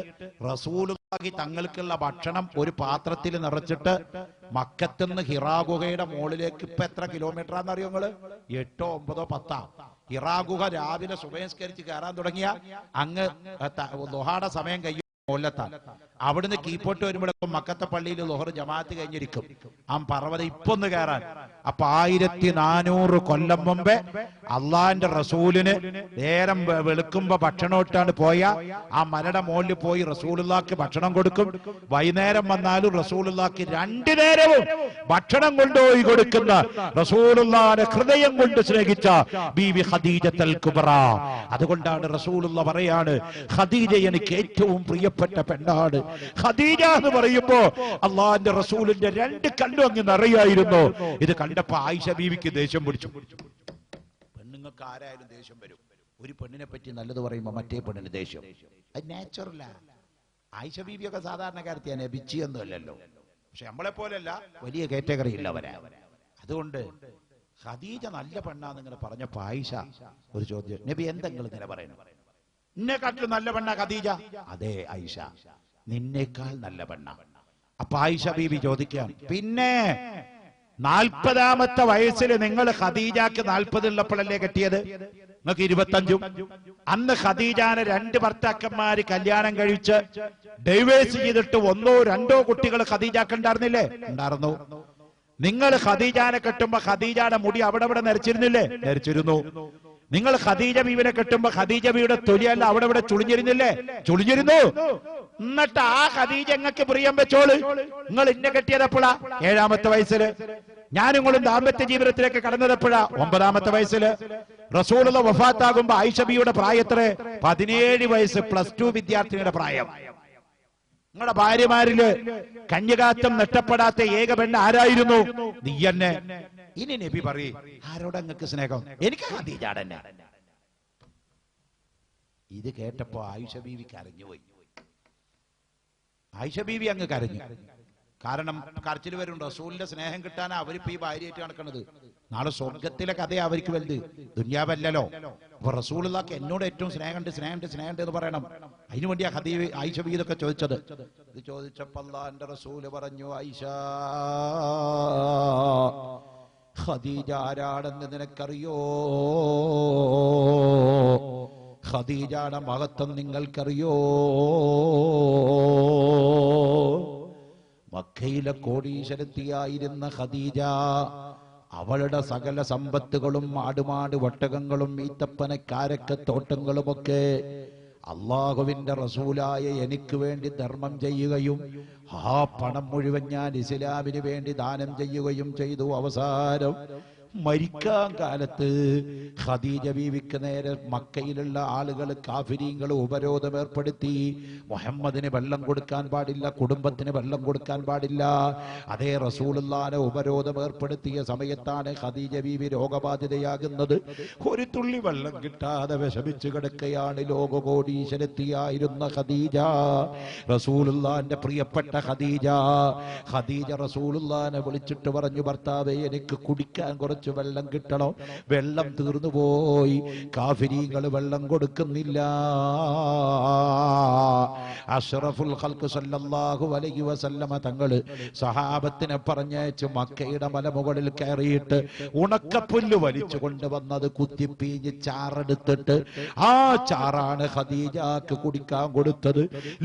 റസൂലുള്ളാഹി തങ്ങൾക്കുള്ള ഭക്ഷണം ഒരു പാത്രത്തിൽ നിറച്ചിട്ട് മക്കത്തുനിന്ന് ഹിറാ ഗുഹയുടെ മുകളിലേക്ക് ഇപ്പൊ എത്ര കിലോമീറ്ററാന്നറിയോ നിങ്ങള്? 8, 9, 10. ഹിറാ ഗുഹ രാവിലെ സുബഹ്സ്കരിച്ച് കയറാൻ തുടങ്ങിയ അങ്ങ് ദുഹാടെ സമയം കഴിയും കൊല്ലത്താണ്. അവിടുന്ന് കീപ്പോട്ട് വരുമ്പോഴേക്കും മക്കത്തെ പള്ളിയിൽ ലോഹർ ജമാഅത്ത് കഴിഞ്ഞിരിക്കും. ആ പർവ്വതം ഇപ്പൊന്ന് കയറാൻ. അപ്പൊ 1400 കൊല്ലം മുമ്പേ അള്ളാന്റെ റസൂലിന് നേരം വെളുക്കുമ്പോ ഭക്ഷണമിട്ടാണ് പോയ ആ മലയുടെ മുകളിൽ പോയി റസൂലുള്ളാഹിക്ക് ഭക്ഷണം കൊടുക്കും. വൈകുന്നേരം വന്നാലും റസൂലുള്ളാഹിക്ക് 2 നേരവും ഭക്ഷണം കൊണ്ടുപോയി കൊടുക്കുന്ന റസൂലുള്ളാഹിനെ ഹൃദയം കൊണ്ട് സ്നേഹിച്ച ബീവി ഖദീജത്തുൽ കുബ്ര. അതുകൊണ്ടാണ് റസൂലുള്ള പറയാണ്, ഖദീജ എനിക്ക് ഏറ്റവും പ്രിയപ്പെട്ട പെണ്ണാണ്. ഖദീജ എന്ന് പറയുമ്പോ അള്ളാഹിന്റെ റസൂലിന്റെ 2 കണ്ണും അങ്ങ് നിറയായിരുന്നു. ഇത് കണ്ടപ്പോ ആയിഷ ബീവിക്ക് ദേഷ്യം പിടിച്ചു. പെണ്ണുങ്ങൾക്ക് ആരായാലും ദേഷ്യം വരും. ഒരു പെണ്ണിനെ പറ്റി നല്ലത് പറയുമ്പോ മറ്റേ പെണ്ണിന് ദേഷ്യം. അത് നാച്ചുറലാ. ആയിഷ ബീവിയൊക്കെ സാധാരണക്കാരത്തിയാണ്, ബിച്ചിയൊന്നും അല്ലല്ലോ. പക്ഷെ നമ്മളെ പോലെയല്ല, വലിയ കാറ്റഗറി ഇല്ലവരാ. അതുകൊണ്ട് ഖദീജ നല്ല പെണ്ണാന്ന് ഇങ്ങനെ പറഞ്ഞപ്പോ ആയിഷ ഒരു ചോദ്യം, നബി എന്തെങ്കിലും ഇങ്ങനെ പറയുന്നു? നിന്നെക്കാട്ടിലും നല്ല പെണ്ണ ഖദീജ? അതെ ആയിഷ, നിന്നേക്കാൾ നല്ല പെണ്ണ. അപ്പൊ ആയിഷ ബീവി ചോദിക്കാം, പിന്നെ 40ാമത്തെ വയസ്സിൽ നിങ്ങൾ ഖദീജക്ക് 40 ഉള്ളപ്പോഴല്ലേ കെട്ടിയത്? നിങ്ങൾക്ക് 25. അന്ന് ഖദീജാനെ 2 ഭർത്താക്കന്മാര് കല്യാണം കഴിച്ച് ഡൈവേഴ്സ് ചെയ്തിട്ട് 1, 2 കുട്ടികൾ ഖദീജക്ക് ഉണ്ടായിരുന്നില്ലേ? ഉണ്ടായിരുന്നു. നിങ്ങൾ ഖദീജാനെ കെട്ടുമ്പോ ഖദീജയുടെ മുടി അവിടെ നരച്ചിരുന്നില്ലേ? നരച്ചിരുന്നു. നിങ്ങൾ ഖദീജ ബീവിനെ കെട്ടുമ്പോ ഖദീജ ബീവിയുടെ തൊലിയല്ല അവിടെ ചുളിഞ്ഞിരുന്നില്ലേ? ചുളിഞ്ഞിരുന്നു. എന്നിട്ട് ആ ഖദീജ നിങ്ങൾക്ക് പ്രിയം വെച്ചോള്. നിങ്ങൾ ഇന്നെ കെട്ടിയതെപ്പോഴാ? 7ാമത്തെ വയസ്സില്. ഞാനും നിങ്ങളും ദാമ്പത്യ ജീവിതത്തിലേക്ക് കടന്നതെപ്പോഴാ? 9ാമത്തെ വയസ്സില്. റസൂലുള്ള വഫാത്താകുമ്പോ ആയിഷ ബീവിയുടെ പ്രായത്രേ? 17 വയസ്സ്, +2 വിദ്യാർത്ഥിനിയുടെ പ്രായം. നിങ്ങളുടെ ഭാര്യമാരില് കന്യകാത്വം നഷ്ടപ്പെടാത്ത ഏക പെണ്ണ് ആരായിരുന്നു? നീ തന്നെ. ഇനി നബി പറയും, ആരോടാ നിങ്ങൾക്ക് സ്നേഹം? എനിക്ക് ഖദീജാടന്നെ. ഇത് കേട്ടപ്പോ ആയിഷ ബീവി കരഞ്ഞുപോയി. ആയിഷ ബീവി അങ്ങ് കരഞ്ഞു. കാരണം കരച്ചിൽ വരും. റസൂലിന്റെ സ്നേഹം കിട്ടാനാ അവരിപ്പോ ഈ ഭാര്യയായിട്ട് നടക്കുന്നത്. നാളെ സ്വർഗത്തിലെ കഥയാ അവർക്ക് വലുത്, ദുന്യാവല്ലല്ലോ. അപ്പൊ റസൂലുള്ളാഹിക്ക് എന്നോട് ഏറ്റവും സ്നേഹമുണ്ട് എന്ന് പറയണം. അതിനു വേണ്ടിയാ ആയിഷ ബീവി ഇതൊക്കെ ചോദിച്ചത്. ഇത് ചോദിച്ചപ്പോ അല്ലാഹുവിന്റെ റസൂല് പറഞ്ഞു, ആയിഷ, ഖദീജ ആരാണെന്ന് നിനക്കറിയോ? ഖദീജയുടെ മഹത്വം നിങ്ങൾക്കറിയോ? മക്കയിലെ കോടീശ്വരത്തിയായിരുന്ന ഖദീജ, അവളുടെ സകല സമ്പത്തുകളും ആടുമാട് ഒട്ടകങ്ങളും ഈത്തപ്പന കാരക്ക തോട്ടങ്ങളുമൊക്കെ അള്ളാഹുവിന്റെ റസൂലായ എനിക്ക് വേണ്ടി ധർമ്മം ചെയ്യുകയും ആ പണം മുഴുവൻ ഞാൻ ഇസ്ലാമിന് വേണ്ടി ദാനം ചെയ്യുകയും ചെയ്തു. അവസാനം മരിക്കാൻ കാലത്ത് ഖദീജ ബീവിക്ക് നേരെ മക്കയിലുള്ള ആളുകൾ കാഫിരീങ്ങൾ ഉപരോധം ഏർപ്പെടുത്തി. മുഹമ്മദിന് വെള്ളം കൊടുക്കാൻ പാടില്ല, കുടുംബത്തിന് വെള്ളം കൊടുക്കാൻ പാടില്ല. അതേ റസൂലുള്ളാഹിനെ ഉപരോധം ഏർപ്പെടുത്തിയ സമയത്താണ് ഖദീജ ബീവി രോഗബാധിതയാകുന്നത്. ഒരു തുള്ളി വെള്ളം കിട്ടാതെ വിഷമിച്ചു കിടക്കുകയാണ്. ലോകകോടീശ്വരത്തിയായിരുന്ന ഖദീജ, റസൂലുള്ളാഹിന്റെ പ്രിയപ്പെട്ട ഖദീജ. ഖദീജ റസൂലുള്ളാഹിനെ വിളിച്ചിട്ട് പറഞ്ഞു, ഭർത്താവേ എനിക്ക് കുടിക്കാൻ കുറച്ച് വെള്ളം കിട്ടണം, വെള്ളം തീർന്നു പോയി, കാഫിരീങ്ങൾ വെള്ളം കൊടുക്കുന്നില്ല. അഷ്റഫുൽ ഖൽഖ് സല്ലല്ലാഹു അലൈഹി വസല്ലമ തങ്ങൾ സഹാബത്തിനെ പറഞ്ഞയച്ച് മക്കയുടെ മലമുകളിൽ കയറിയിട്ട് ഉണക്കപ്പുല്ല് വലിച്ചു കൊണ്ടുവന്നത് കുത്തിപ്പീഞ്ഞ് ചാറെടുത്തിട്ട് ആ ചാറാണ് ഖദീജക്ക് കുടിക്കാൻ കൊടുത്തത്.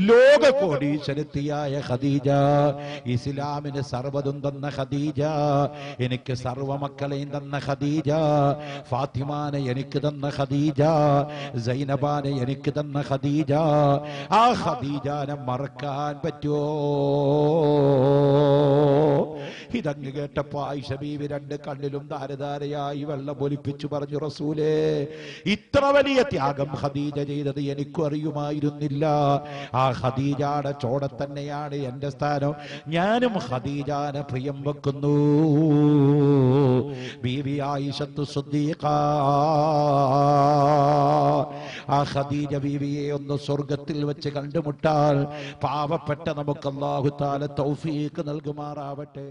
ലോക കോടീശ്വരത്തിയായ ഖദീജ, ഇസ്ലാമിന് സർവ്വതും തന്ന ഖദീജ, എനിക്ക് സർവ്വ മക്കളെയും തന്ന ഖദീജ, ഫാത്തിമാനെ എനിക്ക് തന്ന ഖദീജ, സൈനബാനെ എനിക്ക് തന്ന ഖദീജ. ആ ഖദീജാനെ മറക്കാൻ പറ്റുമോ? ഇതങ്ങ് കേട്ടപ്പോ ആയിഷ ബീവി രണ്ട് കണ്ണിലും ധാരധാരയായി വെള്ളം ഒലിപ്പിച്ചു പറഞ്ഞു, റസൂലേ, ഇത്ര വലിയ ത്യാഗം ഖദീജ ചെയ്തത് എനിക്കും അറിയുമായിരുന്നില്ല. ആ ഖദീജയുടെ ചോടെ തന്നെയാണ് എന്റെ സ്ഥാനം. ഞാനും ഖദീജാനെ പ്രിയം വെക്കുന്നു. ബീവി ആയിഷത്തു സിദ്ദീഖ, ആ ഖദീജ ബീവിയെ ഒന്ന് സ്വർഗത്തിൽ വെച്ച് കണ്ടുമുട്ടാൻ പാവപ്പെട്ട നമുക്ക് അല്ലാഹു തആല തൗഫീഖ് നൽകുമാറാവട്ടെ.